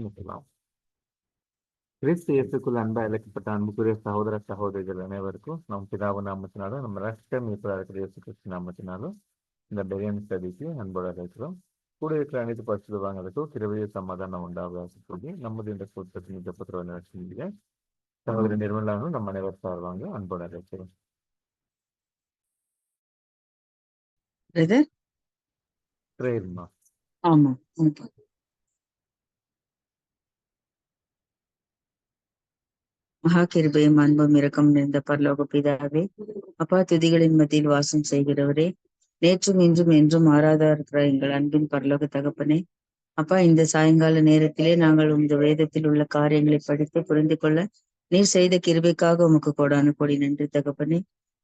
நிற்கலாம். கிறிஸ்து இயேசுக்குள் அன்பா அழைக்கப்பட்ட அன்புக்குரிய சகோதர சகோதரிகள் அனைவருக்கும் நம் பிதாவின் நாமத்தினாலும் நம்ம ரஷ்ட மீட்பராக இருக்கிற இயேசு கிறிஸ்து நாமத்தினாலும் இந்த பிரியாணி ஸ்டடிக்கு அன்போடு அழைக்கிறோம். கூட இருக்கிற அனைத்து பரிசுத்தவான்களுக்கும் கிருபையை சமாதானம் உண்டாக சொல்லி நமது இந்த கூட்டத்தின் ஜெபத்துறவு நடத்திய சகோதரி நிர்மலாவும் நம்ம அனைவர் சார்பாங்க அன்போடு அழைக்கிறோம். பிரேர்மா. ஆமா. மகா கிருபையும் அன்பும் இரக்கம் நிறைந்த பரலோக பிதாவே, அப்பா, துதிகளின் மத்தியில் வாசம் செய்கிறவரே, நேற்றும் இன்றும் என்றும் மாறாதா இருக்கிற எங்கள் அன்பின் பரலோக தகப்பனே, அப்பா, இந்த சாயங்கால நேரத்திலே நாங்கள் உங்க வேதத்தில் உள்ள காரியங்களை படித்து புரிந்து கொள்ள நீர் செய்த கிருபைக்காக உமக்கு கோடானு கோடி நன்றி தகப்பனே.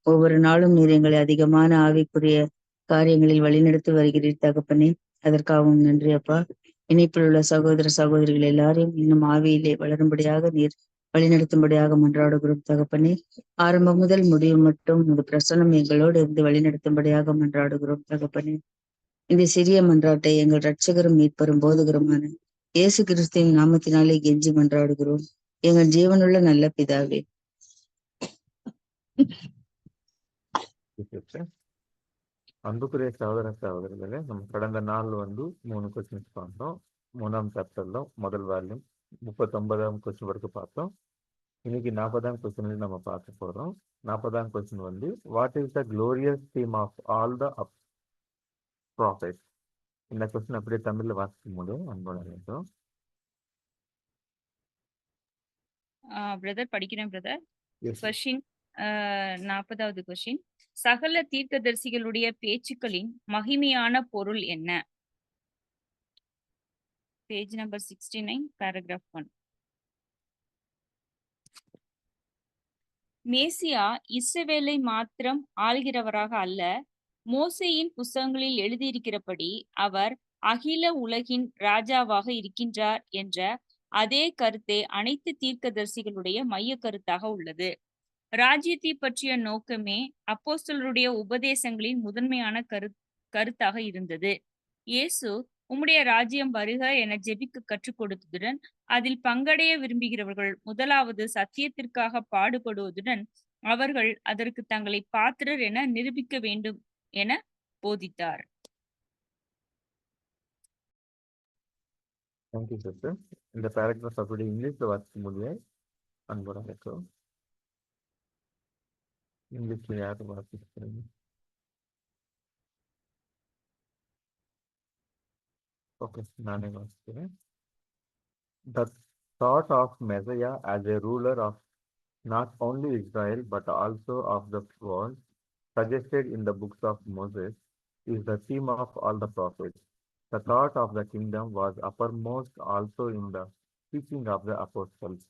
ஒவ்வொரு நாளும் நீர் எங்களை அதிகமான ஆவிக்குரிய காரியங்களில் வழிநடத்தி வருகிறீர் தகப்பனே. அதற்காகவும் நன்றி அப்பா. இணைப்பில் உள்ள சகோதர சகோதரிகள் எல்லாரையும் இன்னும் ஆவியிலே வளரும்படியாக நீர் வழிநடத்தும்படியாக மன்றாடுகிறோம் தகப்பனே. ஆரம்பம் முதல் முடிவு மட்டும் உங்க பிரசனம் எங்களோடு இருந்து வழிநடத்தும்படியாக மன்றாடுகிறோம் தகப்பனே. இந்த சிறிய மன்றாட்டை எங்கள் ரட்சகரும் மீட்பரும் போதுகரமான இயேசு கிறிஸ்துவின் நாமத்தினாலே கெஞ்சி மன்றாடுகிறோம் எங்கள் ஜீவனுள்ள நல்ல பிதாவே. அன்புக்குரிய சகோதர சகோதரிகளே, நம்ம கடந்த நாள் 3 கொஸ்டின்ஸ் பார்த்தோம். 3ஆம் சாப்டர்ல முதல் வால்யூம் 39ஆம் கொஸ்டின் வரைக்கும் பார்த்தோம். இன்னைக்கு 40ஆம் கொஸ்டின் நம்ம பார்க்க போறோம். 40ஆம் question what is the glorious theme of all the prophets? இந்த கொஸ்டின் அப்படியே தமிழ்ல வாசிக்க முடியும். அன்போட வேண்டும் பிரதர் படிக்கிறேன் பிரதர். Yes, sir. கொஸ்டின் 40வது கொஸ்டின், சகல தீர்க்கதரிசிகளுடைய பேச்சுக்களின் மகிமையான பொருள் என்ன? Page number 69, paragraph 1. மேசியா இஸ்ரவேலை மாத்திரம் ஆள்கிறவராக அல்ல, மோசேயின் புஸ்தகங்களில் எழுதியிருக்கிறபடி அவர் அகில உலகின் ராஜாவாக இருக்கின்றார் என்ற அதே கருத்தே அனைத்து தீர்க்கதரிசிகளுடைய மைய கருத்தாக உள்ளது. ராஜ்யத்தை பற்றிய நோக்கமே அப்போஸ்தலருடைய உபதேசங்களின் முதன்மையான கருத்தாக இருந்தது. இயேசு உம்முடைய ராஜ்யம் வருக என ஜெபிக்க கற்றுக் கொடுத்ததுடன் அதில் பங்கடைய விரும்புகிறவர்கள் முதலாவது சத்தியத்திற்காக பாடுபடுவதுடன் அவர்கள் அதற்கு தங்களை பாத்திரர் என நிரூபிக்க வேண்டும் என போதித்தார். Thank you, sister. இந்த பேராகிராஃப் அப்படி இங்கிலீஷ்ல வாசிக்க முடியும். அன்போட இருக்கும். இங்கிலீஷ்ல யாரு வாசிக்கிறீங்க? ஓகே, நானே வாசிக்கிறேன். The thought of Messiah as a ruler of not only Israel but also of the world, suggested in the books of Moses, is the theme of all the prophets. The thought of the kingdom was uppermost also in the teaching of the apostles.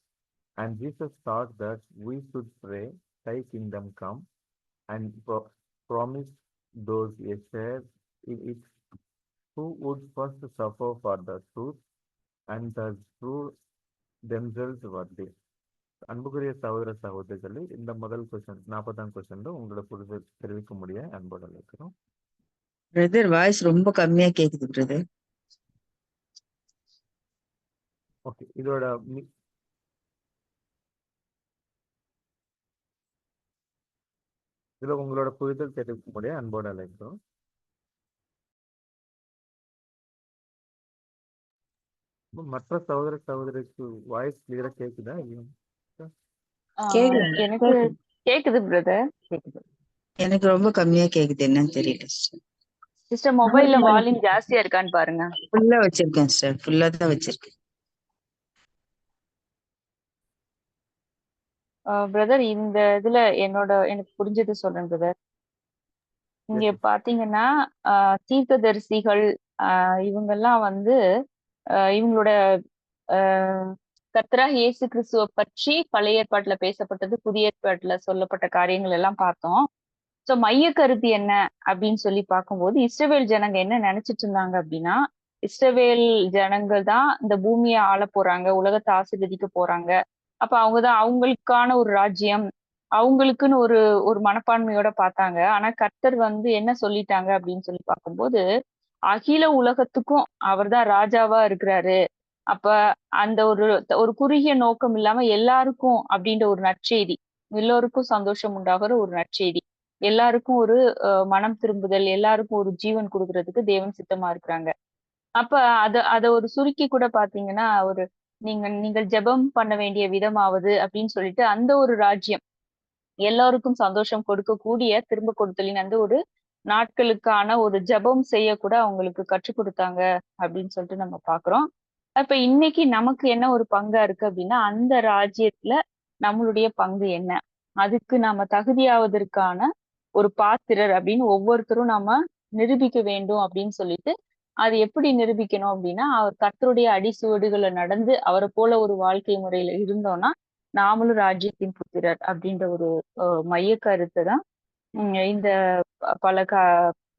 And Jesus taught that we should pray, Thy kingdom come, and promised those a share in it who would first suffer for the truth and thus prove themselves worthy. அன்புக்குரிய சகோதர சகோதரிகளை, இந்த முதல் question 40ஆம் question உங்களோட புரிதல் தெரிவிக்க முடிய அன்போடு அழைக்கிறோம். பிரதர், வாய்ஸ் ரொம்ப கம்மியா கேக்குது பிரதர். ஓகே, இதோட இதுல உங்களோட புரிதல் தெரிவிக்க முடிய அன்போடு அழைக்கிறோம். மற்ற சகோதர சகோதரிக்கு வாய்ஸ் கிளியரா கேக்குதா? எனக்கு கேக்குது பிரதர். எனக்கு ரொம்ப கம்மியா கேக்குது, என்னன்னு தெரியல. சிஸ்டர் மொபைல்ல வால்யூம் ஜாஸ்தியா இருக்கான்னு பாருங்க. ஃபுல்லா வச்சிருக்கேன் சார், ஃபுல்லா தான் வச்சிருக்கேன். பிரதர், இந்த இதுல எனக்கு புரிஞ்சது சொல்றேன் பிரதர். இங்க பாத்தீங்கன்னா தீர்க்கதரிசிகள் இவங்கெல்லாம் இவங்களோட கர்த்தராகிய இயேசு கிறிஸ்துவ பற்றி பழைய ஏற்பாட்டுல பேசப்பட்டது, புதிய ஏற்பாட்டுல சொல்லப்பட்ட காரியங்கள் எல்லாம் பார்த்தோம். சோ மைய கருத்து என்ன அப்படின்னு சொல்லி பார்க்கும்போது, இஸ்ரவேல் ஜனங்க என்ன நினைச்சிட்டு இருந்தாங்க அப்படின்னா, இஸ்ரவேல் ஜனங்கள் தான் இந்த பூமியை ஆள போறாங்க, உலகத்தை ஆசீர்வதிக்க போறாங்க. அப்ப அவங்கதான் அவங்களுக்கான ஒரு ராஜ்யம், அவங்களுக்குன்னு ஒரு ஒரு மனப்பான்மையோட பார்த்தாங்க. ஆனா கர்த்தர் என்ன சொல்லிட்டாங்க அப்படின்னு சொல்லி பார்க்கும்போது, அகில உலகத்துக்கும் அவர் தான் ராஜாவா இருக்கிறாரு. அப்ப அந்த ஒரு குறுகிய நோக்கம் இல்லாம எல்லாருக்கும் அப்படின்ற ஒரு நற்செய்தி, எல்லோருக்கும் சந்தோஷம் உண்டாகிற ஒரு நற்செய்தி, எல்லாருக்கும் ஒரு மனம் திரும்புதல், எல்லாருக்கும் ஒரு ஜீவன் கொடுக்கறதுக்கு தேவன் சித்தமா இருக்கிறாங்க. அப்ப அத ஒரு சுருக்கி கூட பாத்தீங்கன்னா, நீங்கள் ஜெபம் பண்ண வேண்டிய விதமாவது அப்படின்னு சொல்லிட்டு அந்த ஒரு ராஜ்யம் எல்லாருக்கும் சந்தோஷம் கொடுக்கக்கூடிய திரும்ப கொடுத்தலின் அந்த ஒரு நாட்களுக்கான ஒரு ஜெபம் செய்ய கூட அவங்களுக்கு கற்றுக் கொடுத்தாங்க அப்படின்னு சொல்லிட்டு நம்ம பாக்குறோம். அப்ப இன்னைக்கு நமக்கு என்ன ஒரு பங்கா இருக்கு அப்படின்னா, அந்த ராஜ்யத்துல நம்மளுடைய பங்கு என்ன? அதுக்கு நாம தகுதியாவதற்கான ஒரு பாத்திரர் அப்படின்னு ஒவ்வொருத்தரும் நாம நிரூபிக்க வேண்டும் அப்படின்னு சொல்லிட்டு, அது எப்படி நிரூபிக்கணும் அப்படின்னா, அவர் கர்த்தருடைய அடிசுவடுகளை நடந்து அவரை போல ஒரு வாழ்க்கை முறையில இருந்தோம்னா, நாமளும் ராஜ்யத்தின் புத்திரர் அப்படின்ற ஒரு மைய கருத்தை தான் இந்த பல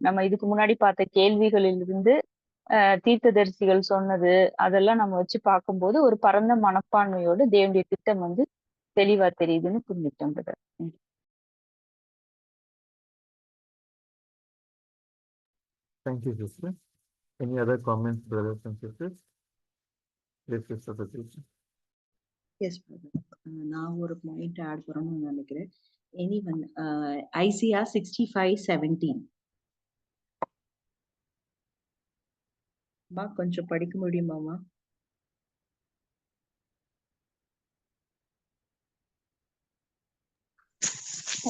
நம்ம இதுக்கு முன்னாடி பார்த்த கேள்விகளில் இருந்து தீர்க்கதரிசிகள் சொன்னது அதெல்லாம் நம்ம வச்சு பார்க்கும்போது ஒரு பரந்த மனப்பான்மையோட தேவனுடைய திட்டம் வந்து தெளிவா தெரியுதுன்னு புரிஞ்சுட்டோம் brother. Thank you, sister. Any other comments, brothers and sisters? Please, sister Patricia. Yes, brother. நான் ஒரு பாயிண்ட் ஆட் பண்ணணும்னு நினைக்கிறேன். Anyone, Isaiah 65:17. கொஞ்சம் படிக்க முடியுமாமா?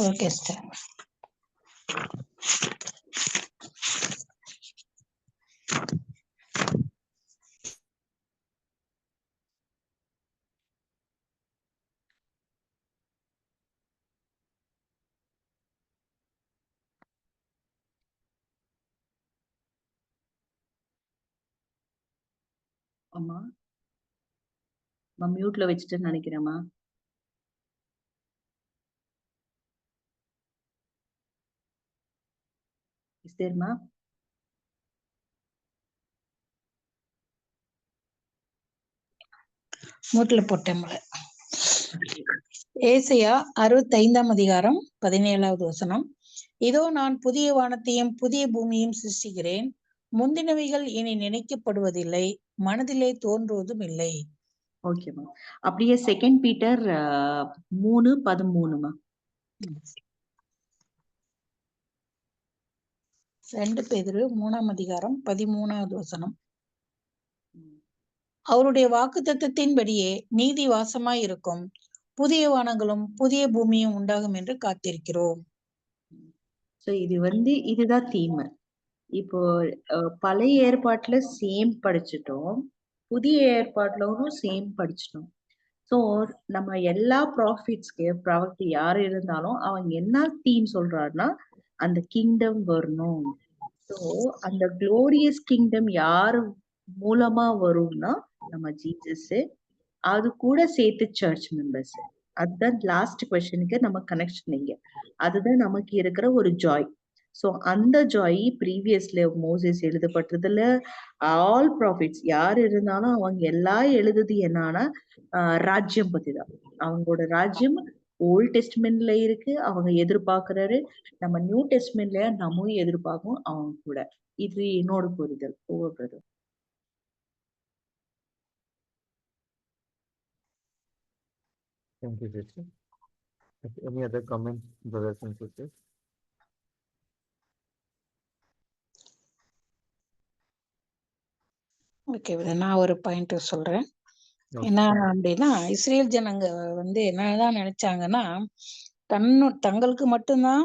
Okay sir. அம்மா மியூட்ல வச்சுட்டு நினைக்கிறேம்மா. சரிம்மா. மூட்ல போட்டேன். ஏசாயா 65ஆம் அதிகாரம் 17வது வசனம். இதோ நான் புதிய வானத்தையும் புதிய பூமியையும் சிருஷ்டிக்கிறேன், முந்தினவைகள் இனி நினைக்கப்படுவதில்லை, மனதிலே தோன்றுவதும் இல்லை. ஓகேம்மா. அப்படியே 2 பீட்டர் 3:13மா. 2 பேதுரு 3ஆம் அதிகாரம் 13வது வசனம். அவருடைய வாக்குத்தத்தத்தின்படியே நீதி வாசமாய் இருக்கும், புதிய வானங்களும் புதிய பூமியும் உண்டாகும் என்று காத்திருக்கிறோம். சோ இதுதான் தீமை. இப்போ பழைய ஏற்பாட்டுல சேம் படிச்சுட்டோம், புதிய ஏற்பாட்டுலவும் சேம் படிச்சிட்டோம். சோ நம்ம எல்லா ப்ராஃபிட்ஸ்க்கு யாரு இருந்தாலும் அவங்க என்ன தீம் சொல்றாருன்னா, அந்த கிங்டம் வரணும். சோ அந்த குளோரியஸ் கிங்டம் யாரு மூலமா வரும்னா நம்ம ஜீசஸ், அது கூட சேர்த்து சர்ச் மெம்பர்ஸ். அதுதான் லாஸ்ட் கொஸ்டினுக்கு நம்ம கனெக்ஷன் இங்க. அதுதான் நமக்கு இருக்கிற ஒரு ஜாய். சோ அந்த ஜாய் ப்ரீவியஸ்ல மோசஸ் எழுதப்பட்டதுல ஆல் ப்ராஃபிட்ஸ் யார் இருந்தாலும் அவங்க எல்லாம் எழுதுது என்னன்னா ராஜ்யம் பத்தி தான். அவங்களோட ராஜ்யம் ஓல்ட் டெஸ்ட்மெண்ட்ல இருக்கு, அவங்க எதிர்பார்க்கிறாரு. நம்ம நியூ டெஸ்ட்மெண்ட்ல நம்மளும் எதிர்பார்க்கும் அவங்க கூட. இது என்னோட புரிதல். Over brother. Thank you, sister. Any other comments, brothers and sisters? Okay, நான் ஒரு பாயிண்ட் சொல்றேன். என்ன அப்படின்னா, இஸ்ரேல் ஜனங்க என்னதான் நினைச்சாங்கன்னா, தங்களுக்கு மட்டும்தான்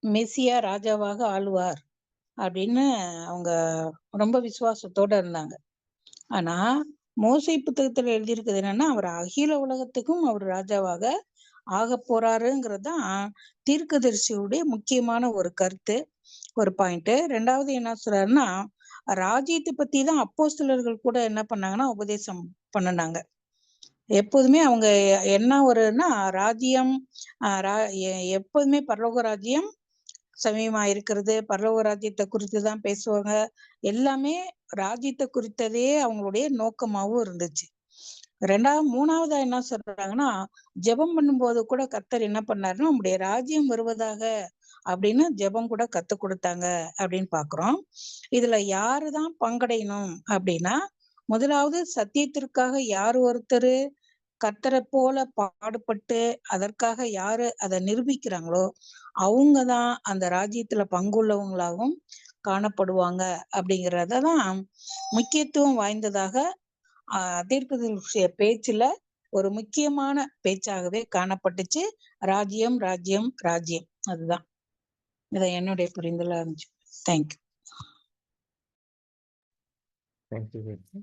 மெசியா ராஜாவாக ஆளுவார் அப்படின்னு அவங்க ரொம்ப விசுவாசத்தோட இருந்தாங்க. ஆனா மோசே புத்தகத்துல எழுதியிருக்குது என்னன்னா, அவர் அகில உலகத்துக்கும் அவர் ராஜாவாக ஆக போறாருங்கிறதுதான் தீர்க்கதரிசியுடைய முக்கியமான ஒரு கருத்து, ஒரு பாயிண்ட். ரெண்டாவது என்ன சொல்றாருன்னா, ராஜ்யத்தை பத்தி தான் அப்போஸ்தலர்கள் கூட என்ன பண்ணாங்கன்னா உபதேசம் பண்ணினாங்க. எப்போதுமே அவங்க என்ன ஒருன்னா, ராஜ்யம் எப்போதுமே பரலோக ராஜ்யம் சமயமா இருக்கிறது, பரலோக ராஜ்யத்தை குறித்து தான் பேசுவாங்க. எல்லாமே ராஜ்யத்தை குறித்ததே அவங்களுடைய நோக்கமாவும் இருந்துச்சு. மூணாவதா என்ன சொல்றாங்கன்னா, ஜெபம் பண்ணும்போது கூட கர்த்தர் என்ன பண்ணாருன்னா, நம்முடைய ராஜ்யம் வருவதாக அப்படின்னு ஜெபம் கூட கத்து கொடுத்தாங்க அப்படின்னு பாக்குறோம். இதுல யாருதான் பங்கடையணும் அப்படின்னா, முதலாவது சத்தியத்திற்காக யார் ஒருத்தர் கர்த்தரை போல பாடுபட்டு அதற்காக யாரு அதை நிரூபிக்கிறாங்களோ அவங்கதான் அந்த ராஜ்யத்துல பங்குள்ளவங்களாகவும் காணப்படுவாங்க அப்படிங்கறதான் முக்கியத்துவம் வாய்ந்ததாக தீர்க்கதரிசிய பேச்சுல ஒரு முக்கியமான பேச்சாகவே காணப்பட்டுச்சு. ராஜ்யம் ராஜ்யம் ராஜ்யம், அதுதான் இதை என்னுடைய புரிதலா இருந்துச்சு. Thank you. Thank you, Rachel.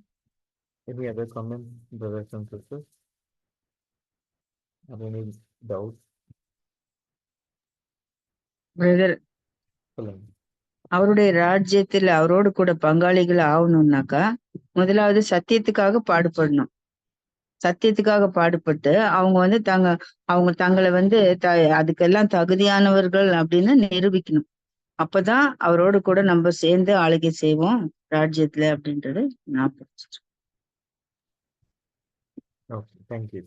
Any other comments, brothers and sisters? Have any doubts? Brother, சொல்லுங்க. அவருடைய ராஜ்யத்துல அவரோடு கூட பங்காளிகள் ஆகணும்னாக்கா முதலாவது சத்தியத்துக்காக பாடுபடணும். சத்தியத்துக்காக பாடுபட்டு அவங்க தங்களை அதுக்கெல்லாம் தகுதியானவர்கள் அப்படின்னு நிரூபிக்கணும். அப்பதான் அவரோடு கூட நம்ம சேர்ந்து ஆளுகை செய்வோம் ராஜ்யத்துல அப்படின்றது நான் புரிஞ்சுட்டேன். Okay, thank you.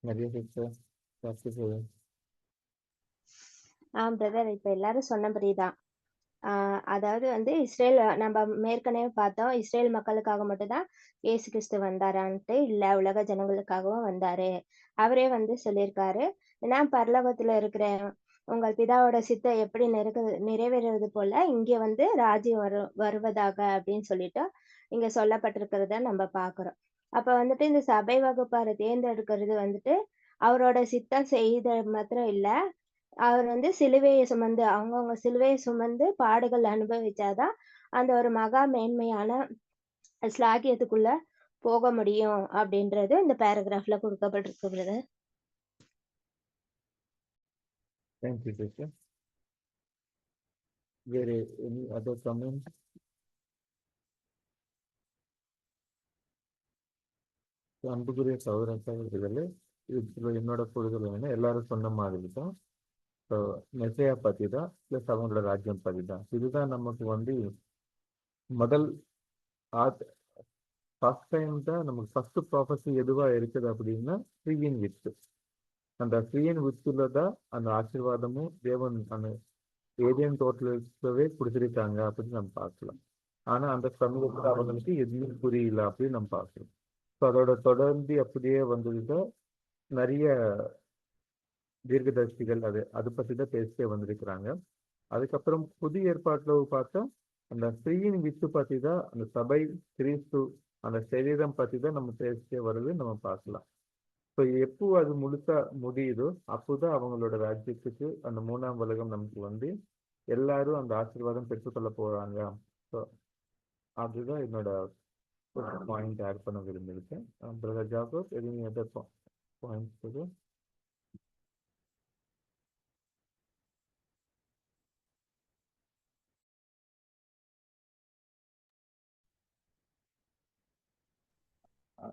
Maria sister, that's it. Brother, இப்ப எல்லாரும் சொன்னபடிதான். அதாவது வந்து இஸ்ரேல் நம்ம மேற்கனவே பார்த்தோம், இஸ்ரேல் மக்களுக்காக மட்டும்தான் இயேசு கிறிஸ்து வந்தாரான்ட்டு, இல்ல உலக ஜனங்களுக்காகவும் வந்தாரு. அவரே வந்து சொல்லியிருக்காரு, நான் பரலோகத்துல இருக்கிற உங்கள் பிதாவோட சித்தம் எப்படி நிறைவேறுவது போல இங்க வந்து ராஜ்யம் வருவதாக அப்படின்னு சொல்லிட்டு இங்க சொல்லப்பட்டிருக்கிறத நம்ம பாக்குறோம். அப்ப வந்துட்டு இந்த சபை வகுப்பாரை தேர்ந்தெடுக்கிறது வந்துட்டு அவரோட சித்தம் செய்த மாத்திரம் இல்ல, அவர் வந்து சிலுவையை சுமந்து அவங்கவுங்க சிலுவையை சுமந்து பாடுகள் அனுபவிச்சாதான் அந்த ஒரு மகா மேன்மையான ஸ்லாகியத்துக்குள்ள போக முடியும் அப்படின்றது இந்த பேராகிராஃப்ல கொடுக்கப்பட்டிருக்கு brother. Thank you, sister. There any other comments? அன்புக்குரிய சகோதரர்களே, இதுல என்னோட புரிதல் என்னன்னா, எல்லாரும் சொன்ன மாதிரி தான் மெசையா பத்தி தான், பிளஸ் அவங்களோட ராஜ்யம் பத்தி தான். இதுதான் நமக்கு வந்து முதல் ஃபர்ஸ்ட் டைம் தான் நமக்கு ஃபர்ஸ்ட் ப்ராஃபஸி எதுவா இருக்குது அப்படின்னா ஃப்ரீயின் வித்து. அந்த ஃப்ரீயின் வித்துல தான் அந்த ஆசீர்வாதமும் தேவன் அந்த ஏதேன் தோட்டவே கொடுத்துருக்காங்க அப்படின்னு நம்ம பார்க்கலாம். ஆனா அந்த சமூகத்துல அவங்களுக்கு எதுவும் புரியல அப்படின்னு நம்ம பார்க்கலாம். ஸோ அதோட தொடர்ந்து அப்படியே வந்ததுதான் நிறைய தீர்க்கதரிசிகள் அது பத்தி தான் பேசிட்டே வந்திருக்கிறாங்க. அதுக்கப்புறம் புதிய ஏற்பாட்டுல பார்த்தா அந்த ஃப்ரீயின் வித்து பத்தி தான், அந்த சபை கிறிஸ்து அந்த சரீரம் பத்தி தான் நம்ம பேசிட்டே வருது நம்ம பார்க்கலாம். ஸோ எப்போ அது முழுக்க முடியுதோ அப்போதான் அவங்களோட ராஜ்யத்துக்கு அந்த 3ஆம் உலகம் நமக்கு வந்து எல்லாரும் அந்த ஆசீர்வாதம் பெற்றுக்கொள்ள போறாங்க. ஸோ அதுதான் என்னோட பாயிண்ட் ஆட் பண்ண விரும்பியிருக்கேன். பிரதர் ஜாகோப், எதுவும் அதர் பாயிண்ட்ஸ்?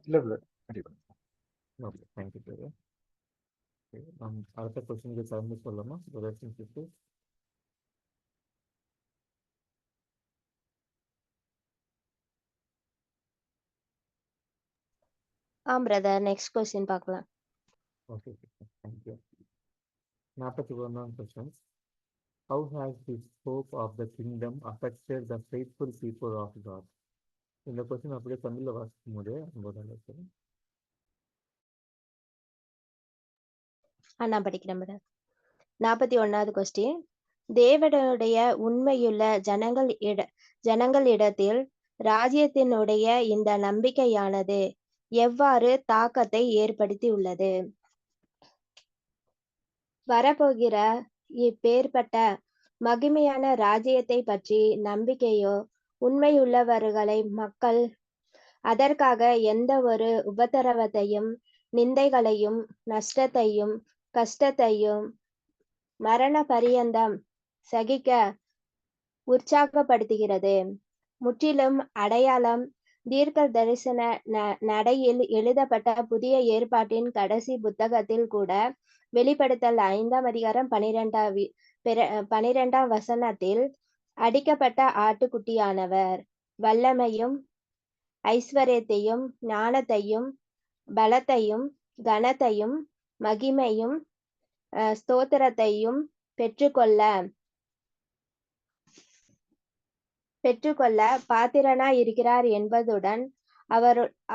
இல்லை ஓகே, தேங்க்யூ பிரதர். அடுத்த கொஸ்டினுக்கு சார்ந்து சொல்லலாமா brothers and sisters? Brother, next question பார்க்கலாம். Okay, thank you. 41ஆம் question. How has the hope of the kingdom affected the faithful people of God? இந்த கொஸ்டின் அப்படியே தமிழ்ல வாசிக்கும் போதே நான் படிக்கிறேன் பிரதர். 41வது கொஸ்டின். தேவனுடைய உண்மையுள்ள ஜனங்களிடத்தில் ராஜ்யத்தினுடைய இந்த நம்பிக்கையானது எவ்வாறு தாக்கத்தை ஏற்படுத்தி உள்ளது? வரப்போகிற இப்பேற்பட்ட மகிமையான ராஜ்யத்தை பற்றி நம்பிக்கையோ உண்மையுள்ளவர்களை மக்கள் அதற்காக எந்த ஒரு உபத்திரவத்தையும் நிந்தைகளையும் நஷ்டத்தையும் கஷ்டத்தையும் மரண பரியந்தம் சகிக்க உற்சாகப்படுத்துகிறது. முற்றிலும் அடையாளம் தீர்க்க தரிசன நடையில் எழுதப்பட்ட புதிய ஏற்பாட்டின் கடைசி புத்தகத்தில் கூட வெளிப்படுத்தல் 5ஆம் அதிகாரம் 12ஆம் வசனத்தில் அடிக்கப்பட்ட ஆட்டுக்குட்டியானவர் வல்லமையும் ஐஸ்வர்யத்தையும் ஞானத்தையும் பலத்தையும் கனத்தையும் மகிமையும் ஸ்தோத்திரத்தையும் பெற்றுக்கொள்ள பெற்றுக்கொள்ள பாத்திரனாய் இருக்கிறார் என்பதுடன்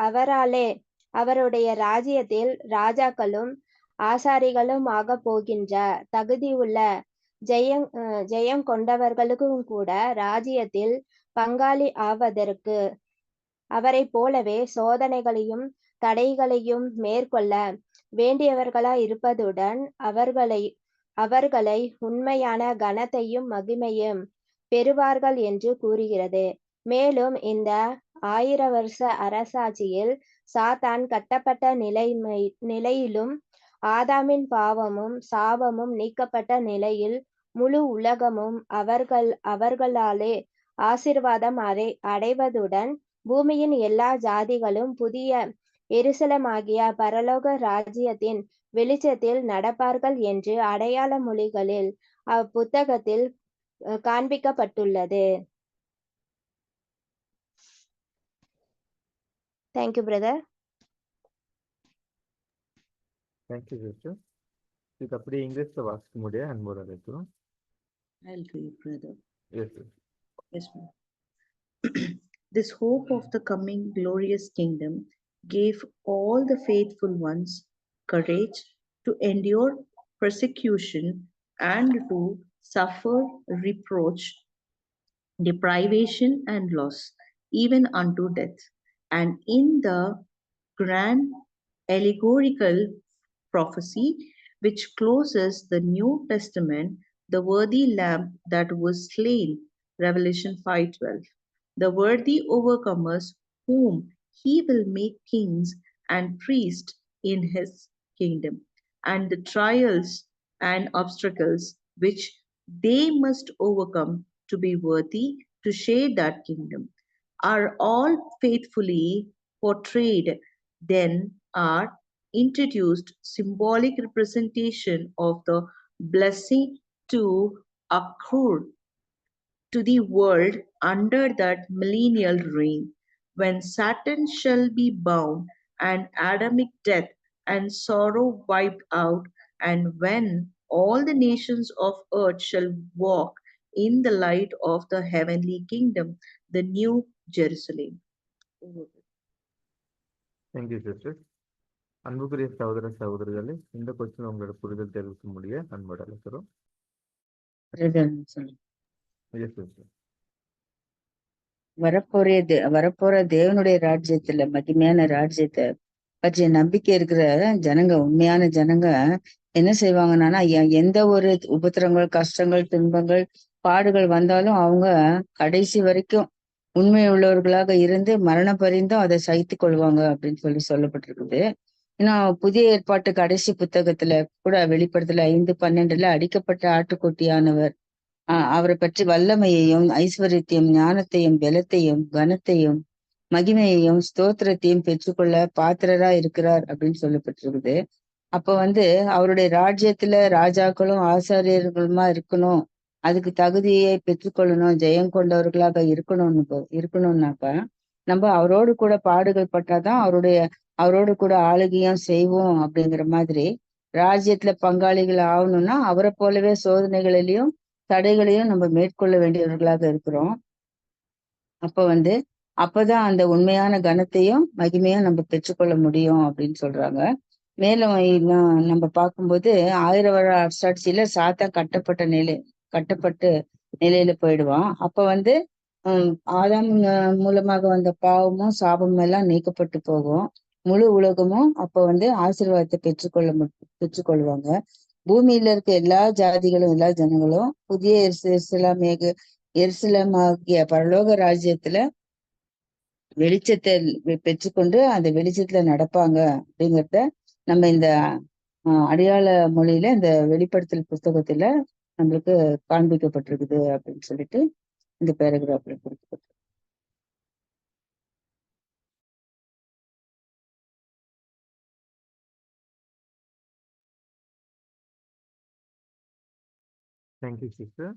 அவராலே அவருடைய ராஜ்யத்தில் ராஜாக்களும் ஆசாரிகளும் ஆக போகின்ற தகுதியுள்ள ஜெயம் கொண்டவர்களுக்கும் கூட ராஜ்யத்தில் பங்காளி ஆவதற்கு அவரைப் போலவே சோதனைகளையும் தடைகளையும் மேற்கொள்ள வேண்டியவர்களாய் இருப்பதுடன் அவர்களை உண்மையான கனத்தையும் மகிமையும் பெறுவார்கள் என்று கூறுகிறது. மேலும் இந்த 1000 வருஷ அரசாட்சியில் சாத்தான் கட்டப்பட்ட நிலையிலும் ஆதாமின் பாவமும் சாபமும் நீக்கப்பட்ட நிலையில் முழு உலகமும் அவர்களாலே ஆசீர்வாதம் அடைவதுடன் பூமியின் எல்லா ஜாதிகளும் புதிய எருசலேமாகிய பரலோக ராஜ்யத்தின் வெளிச்சத்தில் நடப்பார்கள் என்று அடையாள மொழிகளில் அப்புத்தகத்தில் காண்பிக்கப்பட்டுள்ளது. Thank you brother. Thank you sister. இது அப்படியே இங்கிலீஷ்ல வாசிக்க முடியாது அன்போட இருக்கிறோம். I'll read, brother. Yes sir. Yes, ma'am. This hope of the coming glorious kingdom gave all the faithful ones courage to endure persecution and to suffer reproach, deprivation, and loss, even unto death. And in the grand allegorical prophecy which closes the New Testament, the worthy lamb that was slain, Revelation 5:12, the worthy overcomers whom he will make kings and priests in his kingdom, and the trials and obstacles which they must overcome to be worthy to share that kingdom, are all faithfully portrayed. Then are introduced symbolic representation of the blessing to accrue to the world under that millennial reign, when Satan shall be bound and Adamic death and sorrow wiped out, and when all the nations of earth shall walk in the light of the heavenly kingdom, the new Jerusalem. Thank you sister. அன்புக்குரிய சகோதர சகோதரிகளே, இந்த question உங்களோட புரிதல் தெரிவிக்க முடிய அன்போட இருக்கிறோம். Yes sister. வரப்போற தேவனுடைய ராஜ்யத்துல மகிமையான ராஜ்யத்தை பற்றிய நம்பிக்கை இருக்கிற ஜனங்க, உண்மையான ஜனங்க என்ன செய்வாங்கன்னா, எந்த ஒரு உபத்திரங்கள், கஷ்டங்கள், துன்பங்கள், பாடுகள் வந்தாலும் அவங்க கடைசி வரைக்கும் உண்மை உள்ளவர்களாக இருந்து மரண பரிந்தும் அதை சகித்து கொள்வாங்க அப்படின்னு சொல்லப்பட்டிருக்குது. ஏன்னா புதிய ஏற்பாட்டு கடைசி புத்தகத்துல கூட வெளிப்படுத்தல 5:12 அடிக்கப்பட்ட ஆட்டுக்குட்டியானவர் அவரை பற்றி வல்லமையையும் ஐஸ்வர்யத்தையும் ஞானத்தையும் பலத்தையும் கனத்தையும் மகிமையையும் ஸ்தோத்திரத்தையும் பெற்றுக்கொள்ள பாத்திரரா இருக்கிறார் அப்படின்னு சொல்லப்பட்டிருக்குது. அப்ப அவருடைய ராஜ்யத்துல ராஜாக்களும் ஆசாரியர்களுமா இருக்கணும், அதுக்கு தகுதியை பெற்றுக்கொள்ளணும், ஜெயம் கொண்டவர்களாக இருக்கணும்னாக்கா நம்ம அவரோடு கூட பாடுகள் பட்டாதான் அவரோடு கூட ஆளுகையும் செய்வோம். அப்படிங்கிற மாதிரி ராஜ்யத்துல பங்காளிகள் ஆகணும்னா அவரை போலவே சோதனைகளிலையும் தடைகளையும் நம்ம மேற்கொள்ள வேண்டியவர்களாக இருக்கிறோம். அப்பதான் அந்த உண்மையான கனத்தையும் மகிமையும் நம்ம பெற்றுக்கொள்ள முடியும் அப்படின்னு சொல்றாங்க. மேலும் நம்ம பார்க்கும்போது 1000 வருட அரசாட்சியில சாத்தான் கட்டப்பட்டு நிலையில போயிடுவான். அப்ப ஆதாம் மூலமாக வந்த பாவமும் சாபமும் எல்லாம் நீக்கப்பட்டு போகும். முழு உலகமும் அப்ப ஆசீர்வாதத்தை பெற்றுக்கொள்வாங்க. பூமியில இருக்க எல்லா ஜாதிகளும் எல்லா ஜனங்களும் புதிய எருசலேமாகிய பரலோக ராஜ்யத்துல வெளிச்சத்தை பெற்றுக்கொண்டு அந்த வெளிச்சத்துல நடப்பாங்க அப்படிங்கிறத நம்ம இந்த அடையாள மொழியில இந்த வெளிப்படுத்தல் புஸ்தகத்துல நம்மளுக்கு காண்பிக்கப்பட்டிருக்குது அப்படின்னு சொல்லிட்டு இந்த பேராகிராஃப்ல கொடுக்கப்பட்டிருக்கு. Thank you sister.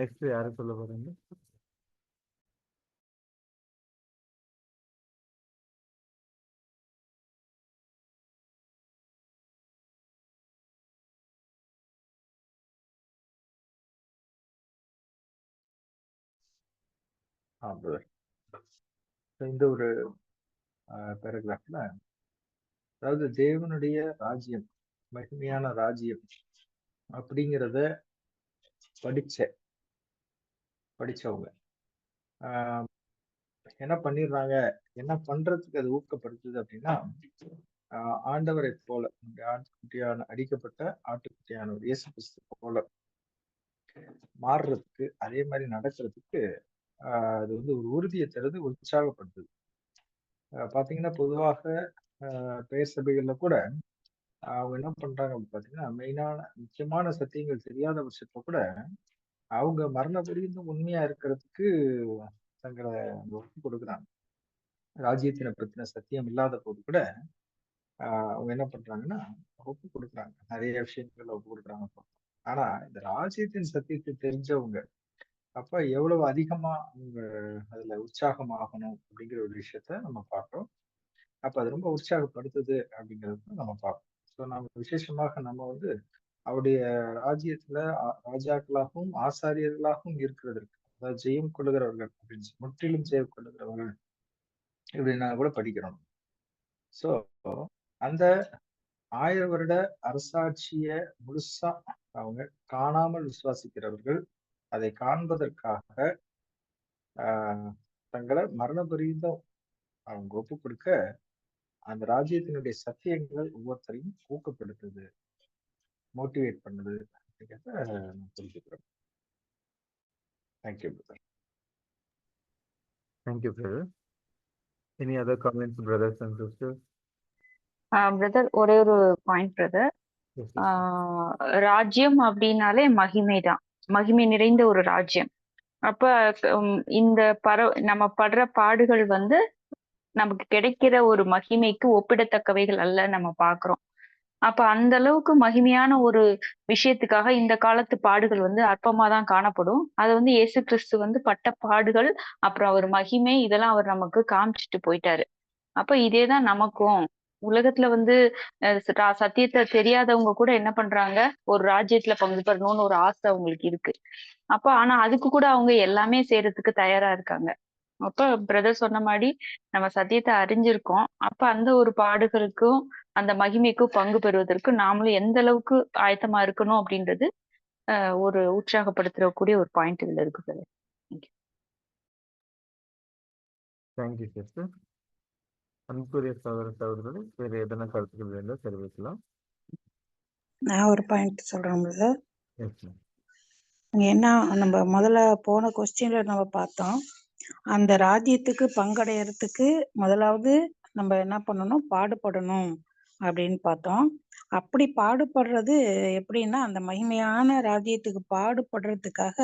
நெக்ஸ்ட் யாரு சொல்ல போறீங்க? brother. இந்த ஒரு பேராகிராஃப்ல, அதாவது தேவனுடைய ராஜ்யம், மகிமையான ராஜ்யம் அப்படிங்கிறத படிச்சவங்க என்ன பண்ணிடுறாங்க, என்ன பண்றதுக்கு அது ஊக்கப்படுத்துது அப்படின்னா, ஆண்டவரை போல, ஆட்டுக்குட்டியான அடிக்கப்பட்ட ஆட்டுக்குட்டியானவர் இயேசு கிறிஸ்து போல மாறுறதுக்கு, அதே மாதிரி நடக்கிறதுக்கு அது வந்து ஒரு உறுதியை தருது, உற்சாகப்படுத்துது. பாத்தீங்கன்னா பொதுவாக பெயர் சபைகள்ல கூட அவங்க என்ன பண்றாங்க அப்படின்னு பாத்தீங்கன்னா, முக்கியமான சத்தியங்கள் தெரியாத பட்சத்துல கூட அவங்க மரண பரியந்தம் உண்மையா இருக்கிறதுக்கு தங்களை ஒப்பு கொடுக்குறாங்க. ராஜ்யத்தினை பத்தின சத்தியம் இல்லாத போது கூட அவங்க என்ன பண்றாங்கன்னா ஒப்பு கொடுக்குறாங்க, நிறைய விஷயங்கள் ஒப்பு கொடுக்குறாங்க. ஆனா இந்த ராஜ்யத்தின் சத்தியத்தை தெரிஞ்சவங்க அப்ப எவ்வளவு அதிகமா அவங்க அதுல உற்சாகமாகணும் அப்படிங்கிற ஒரு விஷயத்த நம்ம பார்க்கிறோம். அப்ப அது ரொம்ப உற்சாகப்படுத்துது அப்படிங்கிறது நம்ம பார்ப்போம். ஸோ நம்ம விசேஷமாக நம்ம வந்து அவருடைய ராஜ்யத்துல ராஜாக்களாகவும் ஆசாரியர்களாகவும் இருக்கிறதற்கு, அதாவது ஜெயம் கொள்ளுகிறவர்கள் அப்படின்னு முற்றிலும் ஜெயம் கொள்ளுகிறவர்கள் இப்படின்னா கூட படிக்கிறோம். ஸோ அந்த 1000 வருட அரசாட்சிய முழுசா அவங்க காணாமல் விசுவாசிக்கிறவர்கள் அதை காண்பதற்காக தங்களை மரண பரியந்தம் அவங்க ஒப்பு கொடுக்க அந்த ராஜ்யத்தினுடைய சத்தியங்கள் ஒவ்வொருத்தரையும் ஊக்கப்படுத்துது, மோட்டிவேட் பண்ணுது அப்படிங்கிறத நான் புரிஞ்சுக்கிறேன். Thank you brother. Thank you brother. Any other comments brothers and sisters? Brother, ஒரே ஒரு பாயிண்ட் பிரதர். ராஜ்யம் அப்படின்னாலே மகிமைதான், மகிமை நிறைந்த ஒரு ராஜ்யம். அப்ப இந்த நம்ம படுற பாடுகள் வந்து நமக்கு கிடைக்கிற ஒரு மகிமைக்கு ஒப்பிடத்தக்கவைகள் அல்ல நம்ம பாக்குறோம். அப்ப அந்த அளவுக்கு மகிமையான ஒரு விஷயத்துக்காக இந்த காலத்து பாடுகள் வந்து அற்பமா தான் காணப்படும். அது வந்து இயேசு கிறிஸ்து வந்து பட்ட பாடுகள், அப்புறம் அவர் மகிமை, இதெல்லாம் அவர் நமக்கு காமிச்சிட்டு போயிட்டாரு. அப்ப இதேதான் நமக்கும். உலகத்துல வந்து சத்தியத்தை தெரியாதவங்க கூட என்ன பண்றாங்க, ஒரு ராஜ்யத்துல பங்கு பெறணும்னு ஒரு ஆசை அவங்களுக்கு இருக்கு. அப்ப ஆனா அதுக்கு கூட அவங்க எல்லாமே செய்யறதுக்கு தயாரா இருக்காங்க. அப்ப பிரதர் சொன்ன மாதிரி நம்ம சத்தியத்தை அறிஞ்சிருக்கோம். அப்ப அந்த ஒரு பாடுகளுக்கும் அந்த மகிமைக்கும் பங்கு பெறுவதற்கு நாமளும் எந்த அளவுக்கு ஆயத்தமா இருக்கணும் அப்படின்றது ஒரு உற்சாகப்படுத்தக்கூடிய ஒரு பாயிண்ட் இதுல இருக்கு பிரதர். Thank you sister. அன்புக்குரிய சகோதர சகோதரர்களே, வேறு எதனா கருத்துக்கள் வேண்டாம் தெரிவிக்கலாம். நான் ஒரு பாயிண்ட் சொல்றேன் பிரதர். Yes ma'am. ஏன்னா நம்ம முதல்ல போன கொஸ்டின்ல நம்ம பார்த்தோம், அந்த ராஜ்யத்துக்கு பங்கடையறதுக்கு முதலாவது நம்ம என்ன பண்ணணும், பாடுபடணும் அப்படின்னு பார்த்தோம். அப்படி பாடுபடுறது எப்படின்னா, அந்த மகிமையான ராஜ்யத்துக்கு பாடுபடுறதுக்காக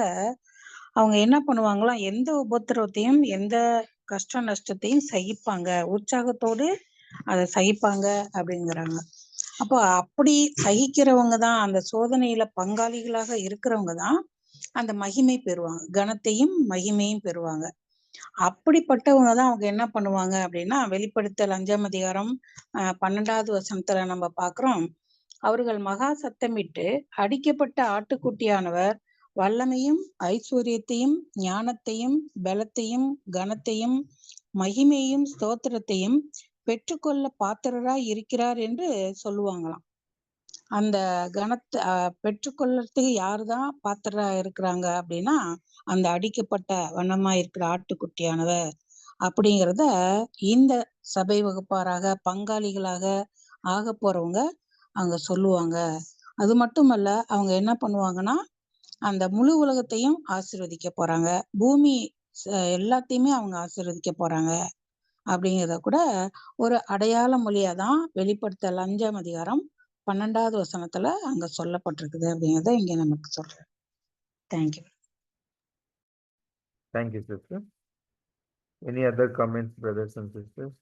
அவங்க என்ன பண்ணுவாங்களாம், எந்த உபத்திரவத்தையும் எந்த கஷ்ட நஷ்டத்தையும் சகிப்பாங்க, உற்சாகத்தோடு அதை சகிப்பாங்க அப்படிங்கிறாங்க. அப்போ அப்படி சகிக்கிறவங்க தான், அந்த சோதனையில பங்காளிகளாக இருக்கிறவங்க தான் அந்த மகிமை பெறுவாங்க, கனத்தையும் மகிமையும் பெறுவாங்க. அப்படிப்பட்டவங்க தான் அவங்க என்ன பண்ணுவாங்க அப்படின்னா, வெளிப்படுத்தல் 5ஆம் அதிகாரம் 12வது வசனத்துல நம்ம பாக்குறோம், அவர்கள் மகா சத்தமிட்டு அடிக்கப்பட்ட ஆட்டுக்குட்டியானவர் வல்லமையும் ஐஸ்வர்யத்தையும் ஞானத்தையும் பலத்தையும் கனத்தையும் மகிமையும் ஸ்தோத்திரத்தையும் பெற்றுக்கொள்ள பாத்திரராய் இருக்கிறார் என்று சொல்லுவாங்களாம். அந்த கனத்தை பெற்றுக்கொள்ளறதுக்கு யாருதான் பாத்திரரா இருக்கிறாங்க அப்படின்னா, அந்த அடிக்கப்பட்ட வண்ணமா இருக்கிற ஆட்டுக்குட்டியானவர் அப்படிங்கிறத இந்த சபை வகுப்பாராக பங்காளிகளாக ஆக போறவங்க அங்க சொல்லுவாங்க. அது மட்டுமல்ல, அவங்க என்ன பண்ணுவாங்கன்னா, அந்த முழு உலகத்தையும் ஆசீர்வதிக்க போறாங்க, பூமி எல்லாத்தையுமே அவங்க ஆசீர்வதிக்க போறாங்க அப்படிங்கிறத கூட ஒரு அடையாள மொழியா தான் வெளிப்படுத்தல் 5ஆம் அதிகாரம் 12வது வசனத்துல அங்க சொல்லப்பட்டிருக்குது அப்படிங்கிறத இங்க நமக்கு சொல்றேன். Thank you. Thank you sister. Any other comments brothers and sisters?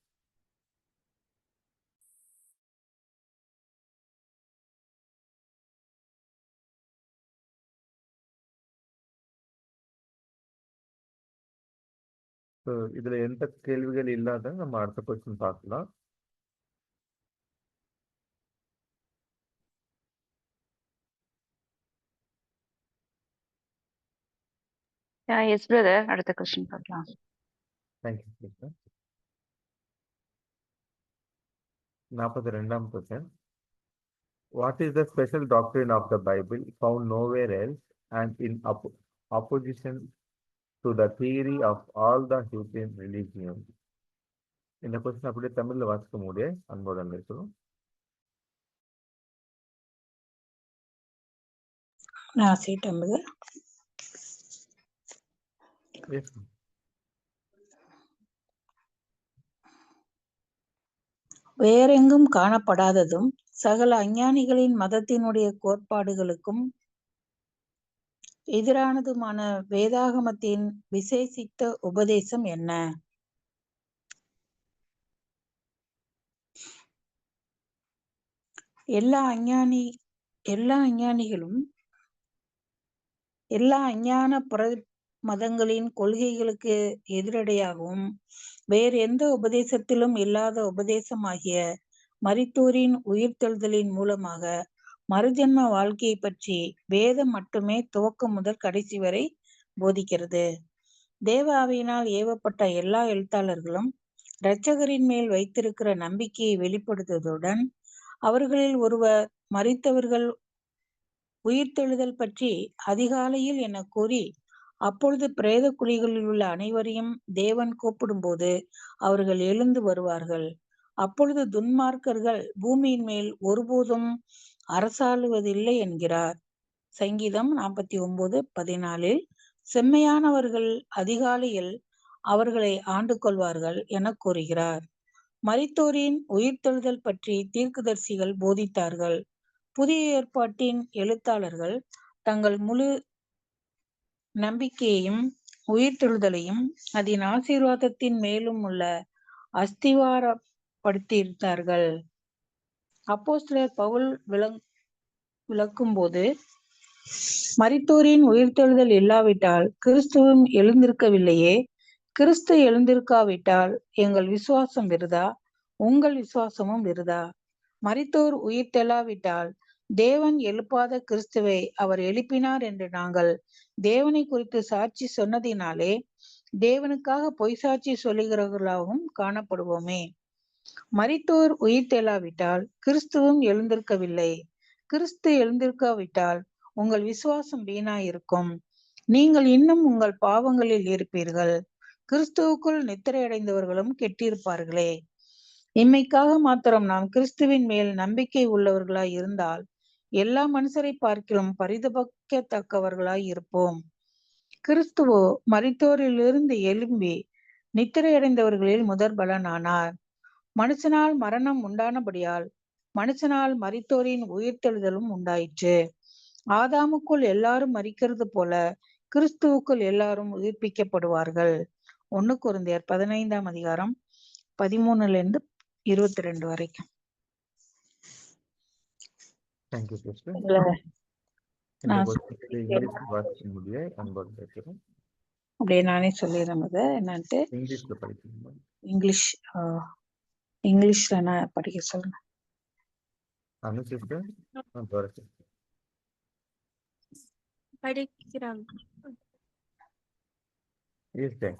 So இதில் எந்த கேள்விகள் இல்லாத நம்ம அடுத்த கொஸ்டின் பார்க்கலாம். எஸ் பிரதர், அடுத்த கொஸ்டின் பார்க்கலாம். Thank you, sister. 42nd question. What is the special doctrine of the Bible found nowhere else and in opposition to the theory of all the Christian religions? இந்த question அப்படியே தமிழ்ல வாசிக்க முடிய அன்புடன் இருக்கிறோம். நான் சீட்டம்பது Yes. வேறெங்கும் காணப்படாததும் சகல அஞ்ஞானிகளின் மதத்தினுடைய கோட்பாடுகளுக்கும் எதிரானதுமான வேதாகமத்தின் விசேஷித்த உபதேசம் என்ன? எல்லா அஞ்ஞான புற மதங்களின் கொள்கைகளுக்கு எதிரடையாகவும் வேறு எந்த உபதேசத்திலும் இல்லாத உபதேசமாகிய மரித்தோரின் உயிர்த்தெழுதலின் மூலமாக மறுஜன்ம வாழ்க்கையை பற்றி வேதம் மட்டுமே துவக்கம் முதல் கடைசி வரை போதிக்கிறது. தேவ ஆவியினால் ஏவப்பட்ட எல்லா எழுத்தாளர்களும் இரட்சகரின் மேல் வைத்திருக்கிற நம்பிக்கையை வெளிப்படுத்துவதுடன் அவர்களில் ஒருவர் மரித்தவர்கள் உயிர்த்தெழுதல் பற்றி அதிகாலையில் என கூறி அப்பொழுது பிரேத குழிகளில் உள்ள அனைவரையும் தேவன் கூப்பிடும்போது அவர்கள் எழுந்து வருவார்கள். அப்பொழுது துன்மார்க்கர்கள் பூமியின் மேல் ஒருபோதும் அரசாளுவதில்லை என்கிறார். சங்கீதம் 49:14 செம்மையானவர்கள் அதிகாலையில் அவர்களை ஆண்டு கொள்வார்கள் என கூறுகிறார். மரித்தோரின் உயிர்த்தெழுதல் பற்றி தீர்க்கதரிசிகள் போதித்தார்கள். புதிய ஏற்பாட்டின் எழுத்தாளர்கள் தங்கள் முழு நம்பிக்கையையும் உயிர்த்தெழுதலையும் அதன் ஆசீர்வாதத்தின் மேலும் உள்ள அஸ்திவாரப்படுத்தியிருந்தார்கள். அப்போஸ்தலர் பவுல் விளக்கும் போது மரித்தோரின் உயிர்த்தெழுதல் இல்லாவிட்டால் கிறிஸ்துவும் எழுந்திருக்கவில்லையே, கிறிஸ்து எழுந்திருக்காவிட்டால் எங்கள் விசுவாசம் விருதா, உங்கள் விசுவாசமும் விருதா. மரித்தோர் உயிர்த்தெழாவிட்டால் தேவன் எழுப்பாத கிறிஸ்துவை அவர் எழுப்பினார் என்று நாங்கள் தேவனை குறித்து சாட்சி சொன்னதினாலே தேவனுக்காக பொய் சாட்சி சொல்லுகிறவர்களாகவும் காணப்படுவோமே. மரித்தோர் உயிர்த்தெழாவிட்டால் கிறிஸ்துவும் எழுந்திருக்கவில்லை. கிறிஸ்து எழுந்திருக்காவிட்டால் உங்கள் விசுவாசம் வீணாயிருக்கும். நீங்கள் இன்னும் உங்கள் பாவங்களில் இருப்பீர்கள். கிறிஸ்துவுக்குள் நித்திரையடைந்தவர்களும் கெட்டிருப்பார்களே. இம்மைக்காக மாத்திரம் நாம் கிறிஸ்துவின் மேல் நம்பிக்கை உள்ளவர்களாய் இருந்தால் எல்லா மனுஷரை பார்க்கிலும் பரிதபிக்கத்தக்கவர்களாய் இருப்போம். கிறிஸ்துவோ மரித்தோரிலிருந்து எழும்பி நித்திரையடைந்தவர்களில் முதற் பலனானார். மனுஷனால் மரணம் உண்டானபடியால் மனுஷனால் மரித்தோரின் உயிர்த்தெழுதலும் உண்டாயிற்று. ஆதாமுக்குள் எல்லாரும் மரிக்கிறது போல கிறிஸ்துவுக்குள் எல்லாரும் உயிர்ப்பிக்கப்படுவார்கள். 1 கொரிந்தியர் 15 13-22 வரைக்கும். Thank you, sister. இதுல இந்த நான் கொஸ்டின் இங்கிலீஷ்ல வாசிக்க முடிய அன்போடு இருக்கிறோம். அப்படியே நானே சொல்லிடுறேன் அதை என்னன்ட்டு. இங்கிலீஷ்ல படிக்கணுமா? இங்கிலீஷ்ல நான் படிக்க சொல்றேன். அனு சிஸ்டர், தோர சிஸ்டர் படிக்கிறாங்க. Yes, sir.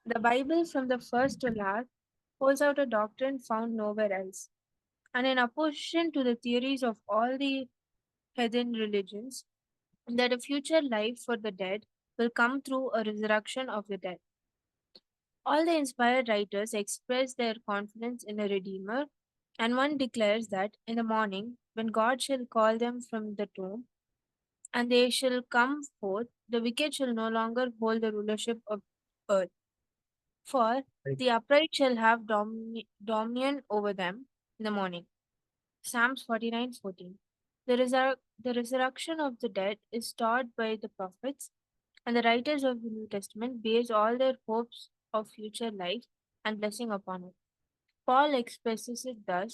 The Bible from the first to last holds out a doctrine found nowhere else, and in opposition to the theories of all the heathen religions, that a future life for the dead will come through a resurrection of the dead. All the inspired writers express their confidence in a Redeemer, and one declares that in the morning, when God shall call them from the tomb, and they shall come forth, the wicked shall no longer hold the rulership of earth. For the upright shall have dominion over them in the morning. Psalms 49:14. The resurrection of the dead is taught by the prophets, and the writers of the New Testament base all their hopes of future life and blessing upon it. Paul expresses it thus: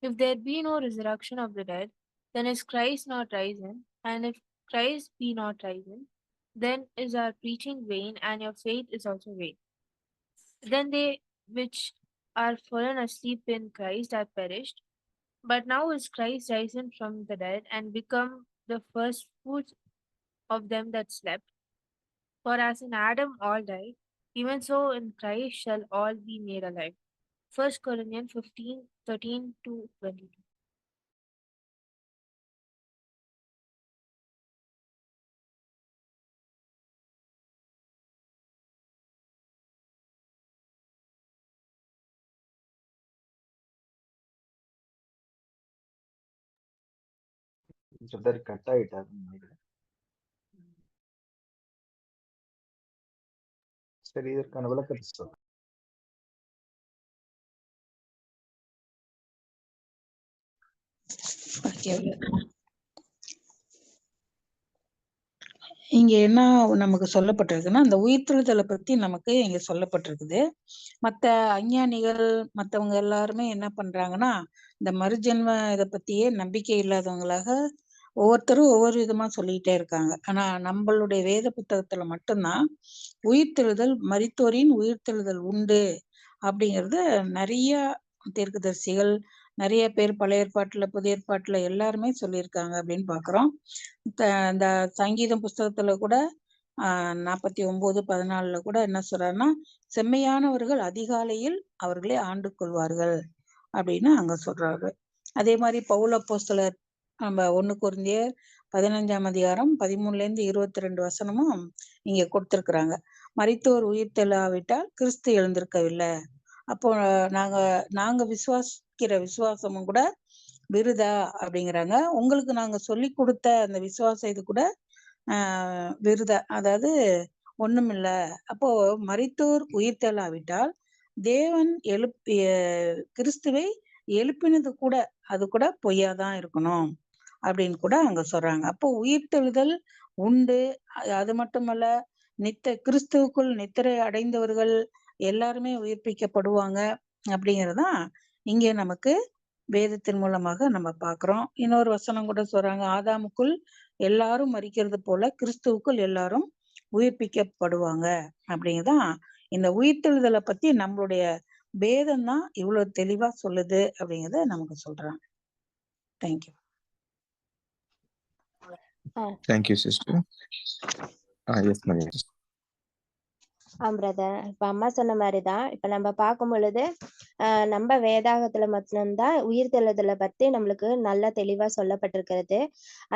if there be no resurrection of the dead, then is Christ not risen, and if Christ be not risen, then is our preaching vain, and your faith is also vain. Then they which are fallen asleep in Christ are perished. But now is Christ risen from the dead and become the first fruits of them that slept. For as in Adam all died, Even so, in Christ shall all be made alive. 1 Corinthians 15:13-22. Brother cut ஆயிட்டாருன்னு நினைக்கிறேன். சரி, இதற்கான விளக்கத்தை சொல்றேன். இங்க என்ன நமக்கு சொல்லப்பட்டிருக்குன்னா, அந்த உயிர்த்தெழுதலை பத்தி நமக்கு இங்க சொல்லப்பட்டிருக்குது. மத்த அஞ்ஞானிகள் மத்தவங்க எல்லாருமே என்ன பண்றாங்கன்னா, இந்த மறுஜென்ம இதை பத்தியே நம்பிக்கை இல்லாதவங்களாக ஒவ்வொருத்தரும் ஒவ்வொரு விதமா சொல்லிட்டே இருக்காங்க. ஆனா நம்மளுடைய வேத புத்தகத்துல மட்டும்தான் உயிர்த்தெழுதல், மரித்தோரின் உயிர்த்தெழுதல் உண்டு அப்படிங்கறது நிறைய தீர்க்கதரிசிகள், நிறைய பேர் பழைய ஏற்பாட்டுல புதிய ஏற்பாட்டுல எல்லாருமே சொல்லியிருக்காங்க அப்படின்னு பாக்குறோம். இந்த சங்கீதம் புஸ்தகத்துல கூட 49:14 கூட என்ன சொல்றாருன்னா, செம்மையானவர்கள் அதிகாலையில் அவர்களே ஆண்டு கொள்வார்கள் அப்படின்னு அங்க சொல்றாரு. அதே மாதிரி பவுல் அப்போஸ்தலர் நம்ம 1 கொரிந்தியர் 15:13-22 இங்க கொடுத்திருக்கிறாங்க. மரித்தோர் உயிர் தெழாவிட்டால் கிறிஸ்து எழுந்திருக்கவில்லை. அப்போ நாங்க விசுவாசிக்கிற விசுவாசமும் கூட விருதா அப்படிங்கிறாங்க. உங்களுக்கு நாங்க சொல்லி கொடுத்த அந்த விசுவாசம் இது கூட விருதா, அதாவது ஒண்ணுமில்ல. அப்போ மரித்தோர் உயிர் தெழாவிட்டால் தேவன் கிறிஸ்துவை எழுப்பினது கூட அது கூட பொய்யாதான் இருக்கணும் அப்படின்னு கூட அங்க சொல்றாங்க. அப்போ உயிர்த்தெழுதல் உண்டு. அது மட்டுமல்ல, கிறிஸ்துவுக்குள் நித்திரை அடைந்தவர்கள் எல்லாருமே உயிர்ப்பிக்கப்படுவாங்க அப்படிங்கறதுதான் இங்க நமக்கு வேதத்தின் மூலமாக நம்ம பாக்குறோம். இன்னொரு வசனம் கூட சொல்றாங்க, ஆதாமுக்குள் எல்லாரும் மரிக்கிறது போல கிறிஸ்துவுக்குள் எல்லாரும் உயிர்ப்பிக்கப்படுவாங்க அப்படிங்கதான் இந்த உயிர்த்தெழுதலை பத்தி நம்மளுடைய வேதம் தான் இவ்வளவு தெளிவா சொல்லுது அப்படிங்கறத நமக்கு சொல்றாங்க. Thank you. Thank you, sister. Yes, Maria. Brother, இப்ப அம்மா சொன்ன மாதிரிதான் இப்ப நம்ம பார்க்கும் பொழுது நம்ம வேதாகத்துல மட்டும்தான் உயிர்த்தெழுதலை பத்தி நம்மளுக்கு நல்லா தெளிவா சொல்லப்பட்டிருக்கிறது.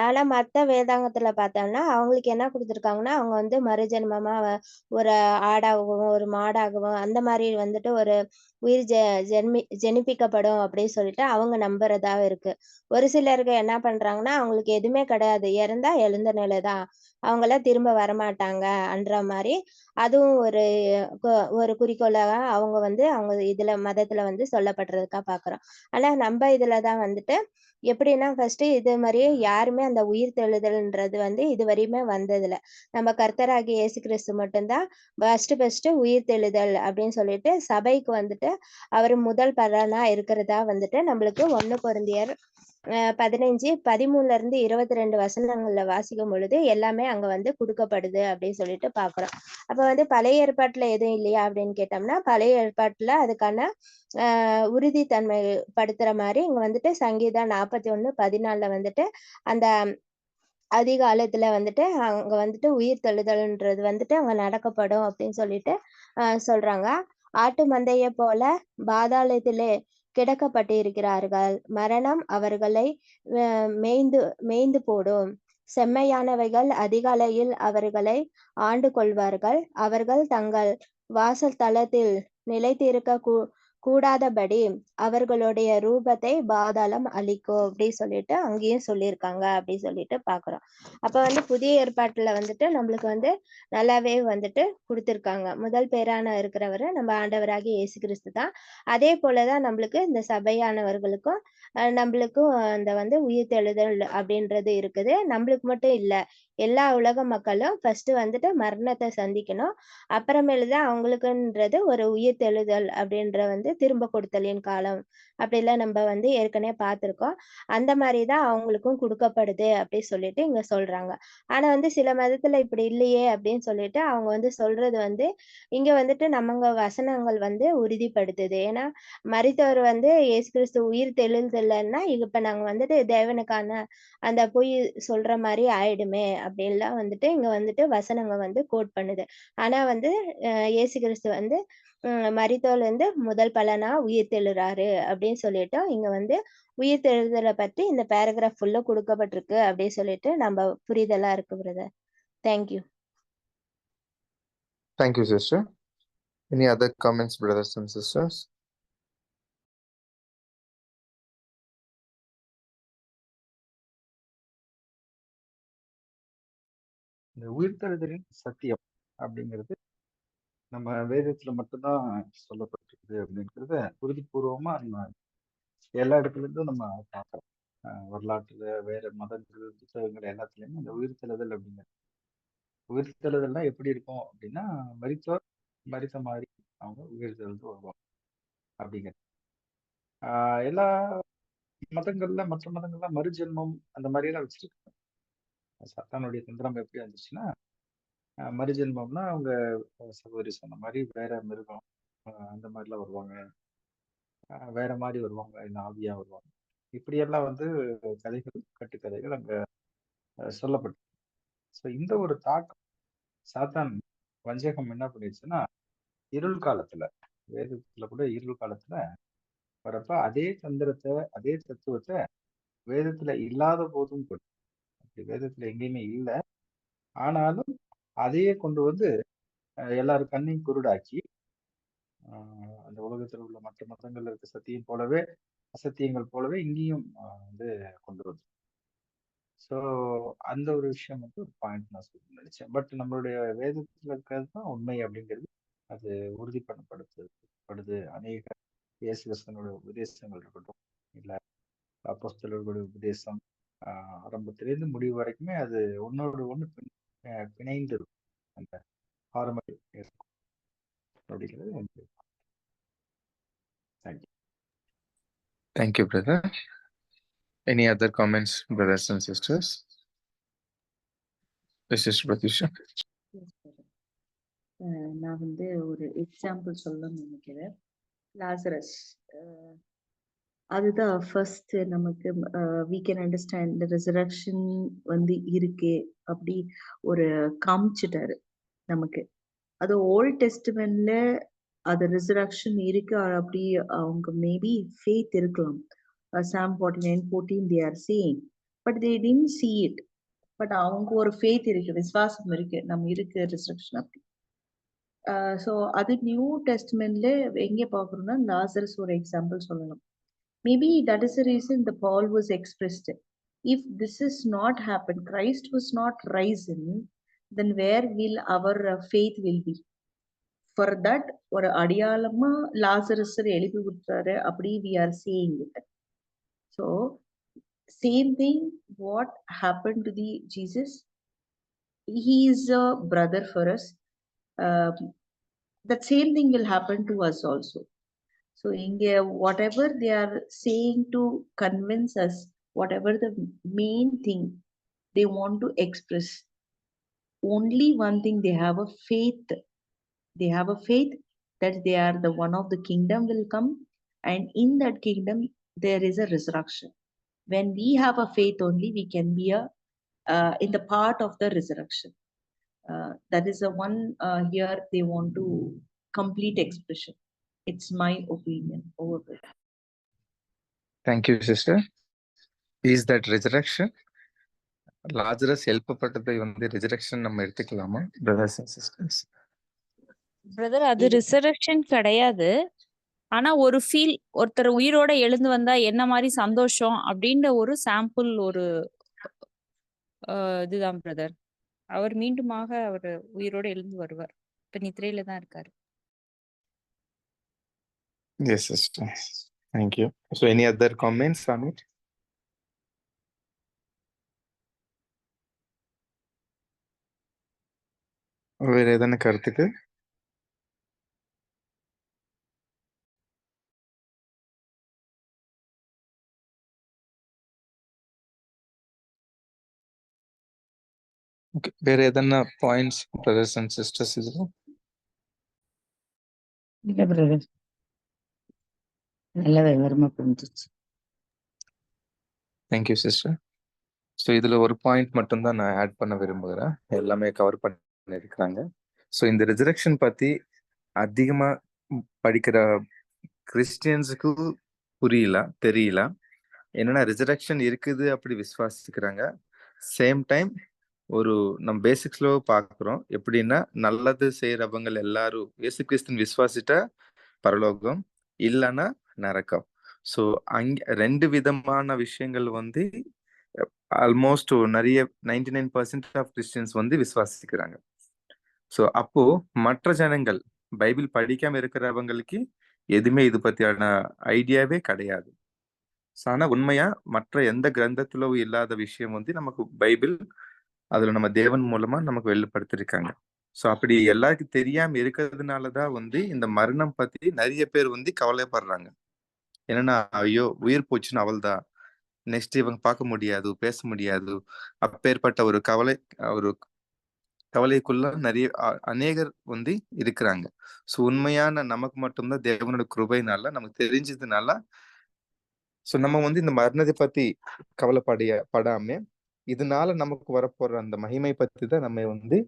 ஆனா மத்த வேதாகத்துல பார்த்தோம்னா அவங்களுக்கு என்ன கொடுத்துருக்காங்கன்னா, அவங்க வந்து மறுஜென்மமா ஒரு ஆடாகவும் ஒரு மாடாகவும் அந்த மாதிரி வந்துட்டு ஒரு உயிர் ஜெனிப்பிக்கப்படும் அப்படின்னு சொல்லிட்டு அவங்க நம்புறதா இருக்கு. ஒரு சிலருக்கு என்ன பண்றாங்கன்னா, அவங்களுக்கு எதுவுமே கிடையாது, இறந்தா எழுந்த நிலைதான், அவங்களாம் திரும்ப வரமாட்டாங்க அன்ற மாதிரி அதுவும் ஒரு குறிக்கோளாக அவங்க வந்து அவங்க இதுல மதத்துல வந்து சொல்லப்படுறதுக்கா பாக்குறோம். ஆனா நம்ம இதுலதான் வந்துட்டு எப்படின்னா, ஃபர்ஸ்ட் இது மாதிரியே யாருமே அந்த உயிர் தெழுதல்ன்றது வந்து இது வரையுமே வந்ததில்ல. நம்ம கர்த்தராகிய இயேசு கிறிஸ்து மட்டும்தான் ஃபர்ஸ்ட் உயிர் தெழுதல் அப்படின்னு சொல்லிட்டு சபைக்கு வந்துட்டு அவர் முதல் பலனா இருக்கிறதா வந்துட்டு நம்மளுக்கு 1 கொரிந்தியர் 15:13-22 வாசிக்கும் பொழுது எல்லாமே அங்க வந்து கொடுக்கப்படுது அப்படின்னு சொல்லிட்டு பாக்குறோம். அப்ப வந்து பழைய ஏற்பாட்டுல எதுவும் இல்லையா அப்படின்னு கேட்டோம்னா, பழைய ஏற்பாட்டுல அதுக்கான உறுதித்தன்மை படுத்துற மாதிரி இங்க வந்துட்டு சங்கீதம் 41:14 வந்துட்டு அந்த அதிகாலத்துல வந்துட்டு அங்க வந்துட்டு உயிர் தெழுதல்ன்றது வந்துட்டு அங்க நடக்கப்படும் அப்படின்னு சொல்லிட்டு சொல்றாங்க. ஆட்டு மந்தைய போல பாதாளத்திலே கிடக்கப்பட்டிருக்கிறார்கள், மரணம் அவர்களை மேய்ந்து போடும். செம்மையானவைகள் அதிகாலையில் அவர்களை ஆண்டு கொள்வார்கள். அவர்கள் தங்கள் வாசல் தலத்தில் நிலைத்திருக்க கூடாதபடி அவர்களுடைய ரூபத்தை பாதாளம் அழிக்கும் அப்படி சொல்லிட்டு அங்கேயும் சொல்லியிருக்காங்க அப்படி சொல்லிட்டு பாக்குறோம். அப்ப வந்து புதிய ஏற்பாட்டுல வந்துட்டு நம்மளுக்கு வந்து நல்லாவே வந்துட்டு கொடுத்திருக்காங்க. முதல் பேரான இருக்கிறவர் நம்ம ஆண்டவராகிய இயேசு கிறிஸ்து தான். அதே போலதான் நம்மளுக்கு இந்த சபையானவர்களுக்கும் நம்மளுக்கும் அந்த வந்து உயிர் தெழுதல் அப்படின்றது இருக்குது. நம்மளுக்கு மட்டும் இல்ல, எல்லா உலக மக்களும் ஃபர்ஸ்ட் வந்துட்டு மரணத்தை சந்திக்கணும், அப்புறமேலுதான் அவங்களுக்குன்றது ஒரு உயிர் தெழுதல் அப்படின்ற வந்து திரும்ப கொடுத்தலின் காலம் அப்படிலாம் நம்ம வந்து ஏற்கனவே பார்த்திருக்கோம். அந்த மாதிரி தான் அவங்களுக்கும் கொடுக்கப்படுது அப்படி சொல்லிட்டு இங்க சொல்றாங்க. ஆனா வந்து சில மதத்துல இப்படி இல்லையே அப்படின்னு சொல்லிட்டு அவங்க வந்து சொல்றது வந்து இங்க வந்துட்டு நமங்க வசனங்கள் வந்து உறுதிப்படுத்துது. ஏன்னா மரித்தவர் வந்து இயேசு கிறிஸ்து உயிர் தெழுதலைன்னா இப்ப நாங்க வந்துட்டு தேவனுக்கான அந்த பொய் சொல்ற மாதிரி ஆயிடுமே அப்படின்லாம் வந்துட்டு இங்க வந்துட்டு வசனங்க வந்து கோட் பண்ணுது. ஆனா வந்து இயேசு கிறிஸ்து வந்து மரித்தோர்ல இருந்து முதல் பலனா உயிர் தெழுறாரு அப்படின்னு சொல்லிட்டு இங்க வந்து உயிர் தெழுதலை பற்றி இந்த பேராகிராஃப் ஃபுல்லா கொடுக்கப்பட்டிருக்கு அப்படின்னு சொல்லிட்டு நம்ம புரிதலா இருக்கு brother. Thank you. Thank you, sister. Any other comments, brothers and sisters? இந்த உயிர்த்தெழுதலின் சத்தியம் அப்படிங்கிறது நம்ம வேதத்துல மட்டும்தான் சொல்லப்பட்டிருக்குது அப்படிங்கிறத உறுதிபூர்வமா நம்ம எல்லா இடத்துல இருந்தும் நம்ம பார்க்கலாம். வரலாற்றுல வேற மதங்கள் புத்தகங்கள் எல்லாத்துலயுமே இந்த உயிர்த்தெழுதல் அப்படிங்கிறது உயிர்த்தெழுதல்னா எப்படி இருக்கும் அப்படின்னா மரித்தோர் மரித்த மாதிரி அவங்க உயிர்த்தெழுந்து வருவாங்க அப்படிங்கிறது. எல்லா மதங்கள்ல மற்ற மதங்கள்ல மறுஜென்மம் அந்த மாதிரி எல்லாம் வச்சிருக்காங்க. சத்தானுடைய தந்திரம் எப்படி வந்துச்சுன்னா மறுஜென்மம்னா அவங்க சகோதரி சொன்ன மாதிரி வேற மிருகம் அந்த மாதிரிலாம் வருவாங்க, வேற மாதிரி வருவாங்க, இந்த ஆவியா வருவாங்க. இப்படியெல்லாம் வந்து கதைகள் கட்டுக்கதைகள் அங்க சொல்லப்பட்டு. ஸோ இந்த ஒரு தாக்கம் சாத்தான் வஞ்சகம் என்ன பண்ணிடுச்சுன்னா இருள் காலத்துல வேதத்துல கூட இருள் காலத்துல வரப்ப அதே தந்திரத்தை அதே தத்துவத்தை வேதத்துல இல்லாத போதும் கூட அப்படி வேதத்துல எங்கேயுமே இல்லை ஆனாலும் அதையே கொண்டு வந்து எல்லாரும் கண்ணையும் குருடாக்கி அந்த உலகத்தில் உள்ள மற்ற மதங்கள்ல இருக்க சத்தியம் போலவே அசத்தியங்கள் போலவே இங்கேயும் வந்து கொண்டு வருது. ஸோ அந்த ஒரு விஷயம் வந்து ஒரு பாயிண்ட் நான் சொல்ல நினைச்சேன். பட் நம்மளுடைய வேதத்துல இருக்கிறது தான் உண்மை அப்படிங்கிறது அது உறுதி பண்ணப்படுது. அநேக இயேசு கிறிஸ்தனுடைய உபதேசங்கள் இருக்கட்டும், இல்ல அப்போஸ்தலர்களுடைய உபதேசம் ஆரம்பத்திலிருந்து முடிவு வரைக்குமே அது ஒன்னோடு ஒன்று பிணைந்து இருக்கும். அந்த ஆரம்பத்தில் இருக்கும் அப்படிங்கிறது எனக்கு. Thank you. Thank you, brother. Any other comments, brothers and sisters? Sister Pratisha. நான் வந்து ஒரு எக்ஸாம்பிள் சொல்லணும்னு நினைக்கிறேன். லாசரஸ், அதுதான் ஃபர்ஸ்ட் நமக்கு we can understand the resurrection வந்து இருக்கு அப்படி ஒரு காமிச்சிட்டாரு நமக்கு. அது ஓல்ட் டெஸ்டிமெண்ட்ல அது ரிசரக்ஷன் இருக்கு அப்படி அவங்க மேபி ஃபேத் இருக்கலாம். Psalm 49:14 they are saying, but they didn't see it. But அவங்க ஒரு ஃபேத் இருக்கு, விசுவாசம் இருக்கு, நம்ம இருக்கு ரிசரக்ஷன் அப்படி. ஸோ அது நியூ டெஸ்ட்மெண்ட்ல எங்க பாக்குறோம்னா லாசரஸ் ஒரு எக்ஸாம்பிள் சொல்லலாம். Maybe that is the reason the Paul was expressed. If this is not happen, Christ was not risen, then where will our faith will be? For that ஒரு அடையாளமா Lazarus எழுப்பி கொடுத்தாரு அப்படி we are seeing it. So same thing what happen to the Jesus, he is a brother for us. That same thing will happen to us also. So inge whatever they are saying to convince us, whatever the main thing they want to express, only one thing, they have a faith. They have a faith that they are the one of the kingdom will come, and in that kingdom there is a resurrection. When we have a faith only, we can be in the part of the resurrection. That is the one here they want to complete expression. It's my opinion over there. Thank you, sister. Is that resurrection? Lazarus எழுப்பப்பட்டதை வந்து resurrection நம்ம எடுத்துக்கலாமா, brothers and sisters? Brother, அது resurrection கிடையாது. ஆனா ஒரு feel, ஒருத்தர் உயிரோட எழுந்து வந்தா என்ன மாதிரி சந்தோஷம் அப்படின்ற ஒரு சாம்பிள், ஒரு இதுதான் பிரதர். அவர் மீண்டுமாக அவர் உயிரோட எழுந்து வருவார். இப்ப நித்திரையில தான் இருக்காரு. Yes, sister. Thank you. So any other comments on it? வேற ஏதான கருத்துக்கு? ஓகே. வேற எதனா பாயிண்ட்ஸ் பிரதர்ஸ் அண்ட் சிஸ்டர்ஸ் இதுல? இல்ல பிரதர், நல்ல விவரமா புரிஞ்சிச்சு. Thank you sister. ஸோ இதுல ஒரு பாயிண்ட் மட்டும் தான் நான் ஆட் பண்ண விரும்புகிறேன். எல்லாமே கவர் பண்ணிருக்கிறாங்க. ஸோ இந்த ரிசரக்ஷன் பத்தி அதிகமா படிக்கிற கிறிஸ்டியன்ஸுக்கு தெரியல. என்னன்னா ரிசரக்ஷன் இருக்குது அப்படி விசுவாசிக்கிறாங்க. சேம் டைம் ஒரு நம்ம பேசிக்ஸ்ல பாக்குறோம். எப்படின்னா நல்லது செய்யறவங்க எல்லாரும் இயேசு கிறிஸ்துன்னு விசுவாசிட்டா பரலோகம், இல்லைன்னா நரகம். ஸோ அங்க 2 விதமான விஷயங்கள் வந்து ஆல்மோஸ்ட் நிறைய 99% ஆஃப் கிறிஸ்டியன்ஸ் வந்து விசுவாசிக்கிறாங்க. ஸோ அப்போ மற்ற ஜனங்கள் பைபிள் படிக்காம இருக்கிறவங்களுக்கு எதுவுமே இது பத்தியான ஐடியாவே கிடையாது. ஆனா உண்மையா மற்ற எந்த கிரந்தத்திலோ இல்லாத விஷயம் வந்து நமக்கு பைபிள் அதுல நம்ம தேவன் மூலமா நமக்கு வெளிப்படுத்திருக்காங்க. ஸோ அப்படி எல்லாருக்கும் தெரியாம இருக்கிறதுனாலதான் வந்து இந்த மரணம் பத்தி நிறைய பேர் வந்து கவலைப்படுறாங்க. என்னன்னா ஐயோ உயிர் போச்சுன்னு அவள்தான், நெக்ஸ்ட் இவங்க பார்க்க முடியாது, பேச முடியாது, அப்பேற்பட்ட ஒரு கவலைக்குள்ள நிறைய அநேகர் வந்து இருக்கிறாங்க. ஸோ உண்மையான நமக்கு மட்டும்தான் தேவனோட கிருபையினால நமக்கு தெரிஞ்சதுனால ஸோ நம்ம வந்து இந்த மரணத்தை பத்தி படாம இதனால நமக்கு வரப்போற அந்த மகிமை பத்தி தான் நம்ம வந்து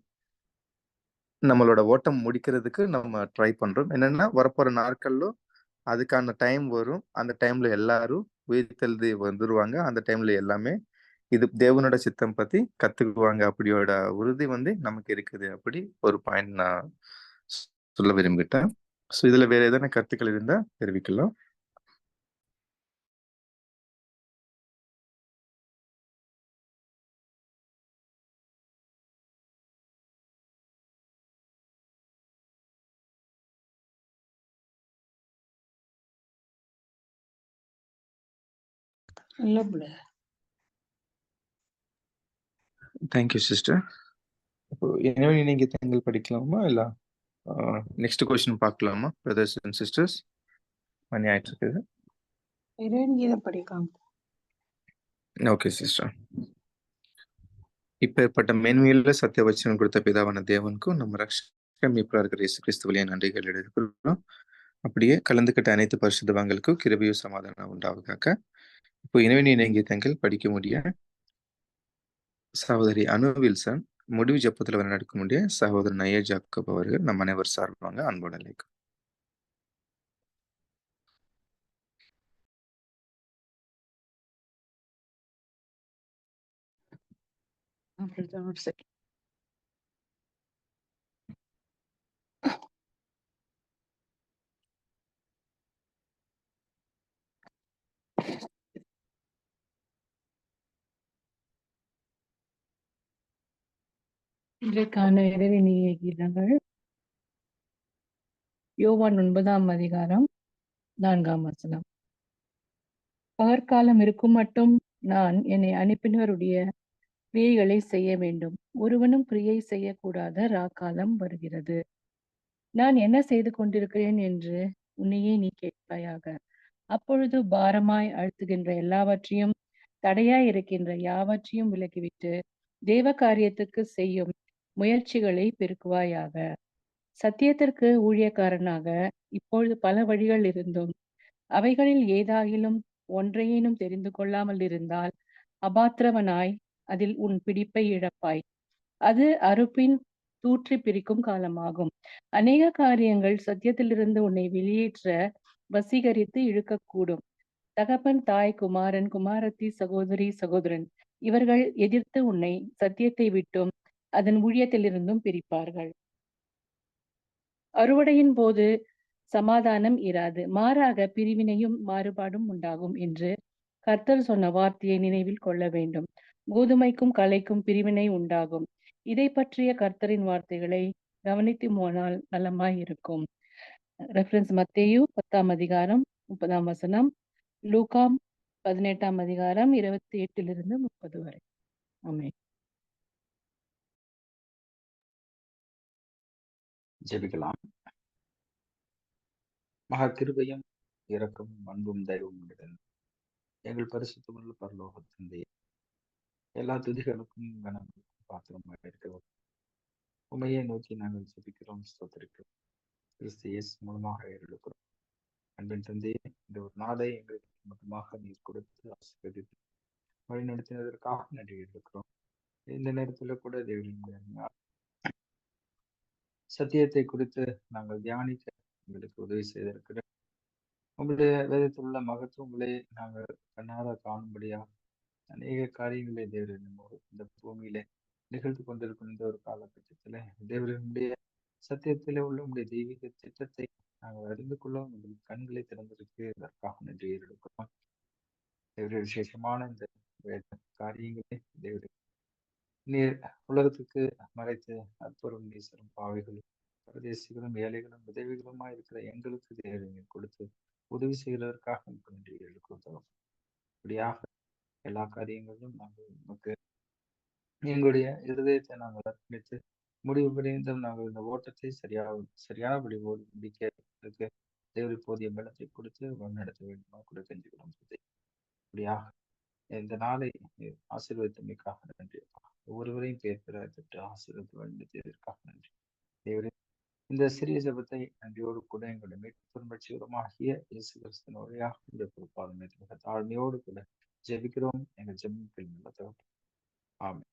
நம்மளோட ஓட்டம் முடிக்கிறதுக்கு நம்ம ட்ரை பண்றோம். என்னன்னா வரப்போற நாட்கள்ல அதுக்கான டைம் வரும். அந்த டைம்ல எல்லாரும் உயிர்த்தெழுதி வந்துருவாங்க. அந்த டைம்ல எல்லாமே இது தேவனோட சித்தம் பத்தி கத்துக்குவாங்க. அப்படியோட உறுதி வந்து நமக்கு இருக்குது. அப்படி ஒரு பாயிண்ட் நான் சொல்ல விரும்பிட்டேன். ஸோ இதுல வேற எதனா கருத்துக்கள் இருந்தா தெரிவிக்கலாம். இல்ல பிரதர். Thank you sister. இப்போ இனிமே நீங்க தங்கள் படிக்கலாமா இல்ல நெக்ஸ்ட் கொஸ்டின் பார்க்கலாமா பிரதர்ஸ் அண்ட் சிஸ்டர்ஸ்? மணி ஆயிட்டு இருக்குது. இறைவன் படிக்கலாம். Okay sister. இப்பேற்பட்ட மேன்மையுள்ள சத்திய வச்சனம் கொடுத்த பிதாவான தேவனுக்கும் நம்ம ரட்சகரும் மீட்பராக இருக்கிற இயேசு கிறிஸ்து வழியா நன்றிகள் எடுத்துக்கிறோம். அப்படியே கலந்துக்கிட்ட அனைத்து பரிசுத்தவான்களுக்கும் கிருபையும் சமாதானம் உண்டாவதாக. இப்போ இனிமே நீங்க தங்கள் படிக்க முடிய சகோதரி அனு வில்சன், முடிவு ஜப்பத்தில் வர நடக்க முடிய சகோதரன் ஐயா ஜாக்கப் அவர்கள் நம் அனைவர் சார்பாங்க அன்போடு அழைக்கும். இன்றைக்கான இறைவனிய கீதங்கள் யோவான் 9ஆம் அதிகாரம் 4ஆம் வசனம். பகற்காலம் இருக்கும் மட்டும் நான் என்னை அனுப்பினவருடைய கிரியைகளை செய்ய வேண்டும். ஒருவனும் கிரியை செய்யக்கூடாத ராக்காலம் வருகிறது. நான் என்ன செய்து கொண்டிருக்கிறேன் என்று உன்னையே நீ கேட்பாயாக. அப்பொழுது பாரமாய் அழுத்துகின்ற எல்லாவற்றையும் தடையாய் இருக்கின்ற யாவற்றையும் விலக்கிவிட்டு தேவ காரியத்துக்கு செய்யும் முயற்சிகளை பெருக்குவாயாக. சத்தியத்திற்கு ஊழியக்காரனாக இப்பொழுது பல வழிகள் இருந்தும் அவைகளில் ஏதாகிலும் ஒன்றையேனும் தெரிந்து கொள்ளாமல் இருந்தால் அபாத்திரவனாய் அதில் உன் பிடிப்பை இழப்பாய். அது அறுப்பின் தூற்றி பிரிக்கும் காலமாகும். அநேக காரியங்கள் சத்தியத்திலிருந்து உன்னை வெளியேற்ற வசீகரித்து இழுக்கக்கூடும். தகப்பன், தாய், குமாரன், குமாரத்தி, சகோதரி, சகோதரன் இவர்கள் எதிர்த்து உன்னை சத்தியத்தை விட்டும் அதன் ஊழியத்திலிருந்தும் பிரிப்பார்கள். அறுவடையின் போது சமாதானம் இராது, மாறாக பிரிவினையும் மாறுபாடும் உண்டாகும் என்று கர்த்தர் சொன்ன வார்த்தையை நினைவில் கொள்ள வேண்டும். கோதுமைக்கும் களைக்கும் பிரிவினை உண்டாகும். இதை பற்றிய கர்த்தரின் வார்த்தைகளை கவனித்து போனால் நலமாய் இருக்கும். ரெஃபரன்ஸ் மத்தேயு 10ஆம் அதிகாரம் 30ஆம் வசனம், லூகாம் 18ஆம் அதிகாரம் 28 30 வரை. ஆமென். ஜெபிக்கலாம். மகா கிருபையும் இரக்கமும் அன்பும் தயவும் நிறைந்த எங்கள் பரிசுத்தமுள்ள பரலோக தந்தையே, எல்லா துதிகளுக்கும் கனமும் பாத்திரமாக இருக்கிறோம். உண்மையை நோக்கி நாங்கள் ஜெபிக்கிறோம், ஸ்தோத்திரிக்கிறோம். கிறிஸ்து இயேசு மூலமாக எடுக்கிறோம். அன்பின் தந்தையே, இந்த ஒரு நாளை எங்களுக்கு மட்டுமாக நீர் கொடுத்து ஆசீர்வதித்து வழி நடத்தினதற்காக நன்றி எடுக்கிறோம். இந்த நேரத்துல கூட தேவனுடைய சத்தியத்தை குறித்து நாங்கள் தியானிக்க எங்களுக்கு உதவி செய்திருக்கிறோம். உங்களுடைய வேதத்தில் உள்ள மகத்துவங்களை நாங்கள் கண்ணார காணும்படியா அநேக காரியங்களை தேவரின் இந்த பூமியில நிகழ்த்து கொண்டிருக்கும் இந்த ஒரு காலகட்டத்துல தேவனுடைய சத்தியத்திலே உள்ள உங்களுடைய தெய்வீக திட்டத்தை நாங்கள் அறிந்து கொள்ள உங்களுக்கு கண்களை திறந்திருக்கு. இதற்காக நன்றி எடுக்கிறோம். தேவருடைய விசேஷமான இந்த வேத காரியங்களை தேவரு நீர் உலகத்துக்கு மறைத்து அற்புதம் நீசரும் பாவைகளும் பிரதேசிகளும் ஏழைகளும் உதவிகளுமா இருக்கிற எங்களுக்கு தேவரை நீர் கொடுத்து உதவி செய்வதற்காக நமக்கு நன்றி எடுக்கிறோம். இப்படியாக எல்லா காரியங்களிலும் நாங்கள் நமக்கு எங்களுடைய இருதயத்தை நாங்கள் அர்ப்பணித்து முடிவு புரிந்தும் நாங்கள் இந்த ஓட்டத்தை சரியானபடி ஓடி முடிக்க தேவரை போதிய பலத்தை கொடுத்து வழிநடத்த வேண்டுமா கூட செஞ்சுக்கிறோம். இப்படியாக இந்த நாளை ஆசீர்வதித்தமைக்காக நன்றி. ஒவ்வொருவரையும் பெற்று ஆசீர்வதித்து வழிநடத்தியதற்காக நன்றி. தேவரே, இந்த சிறிய ஜெபத்தை நன்றியோடு கூட எங்களுடைய மீட்பும் ரட்சகருமாகிய இயேசு கிறிஸ்துவின் வழியாக இந்த பொறுப்பாளர் தாழ்மையோடு கூட ஜெபிக்கிறோம். எங்கள் ஜெபம் ஆமென்.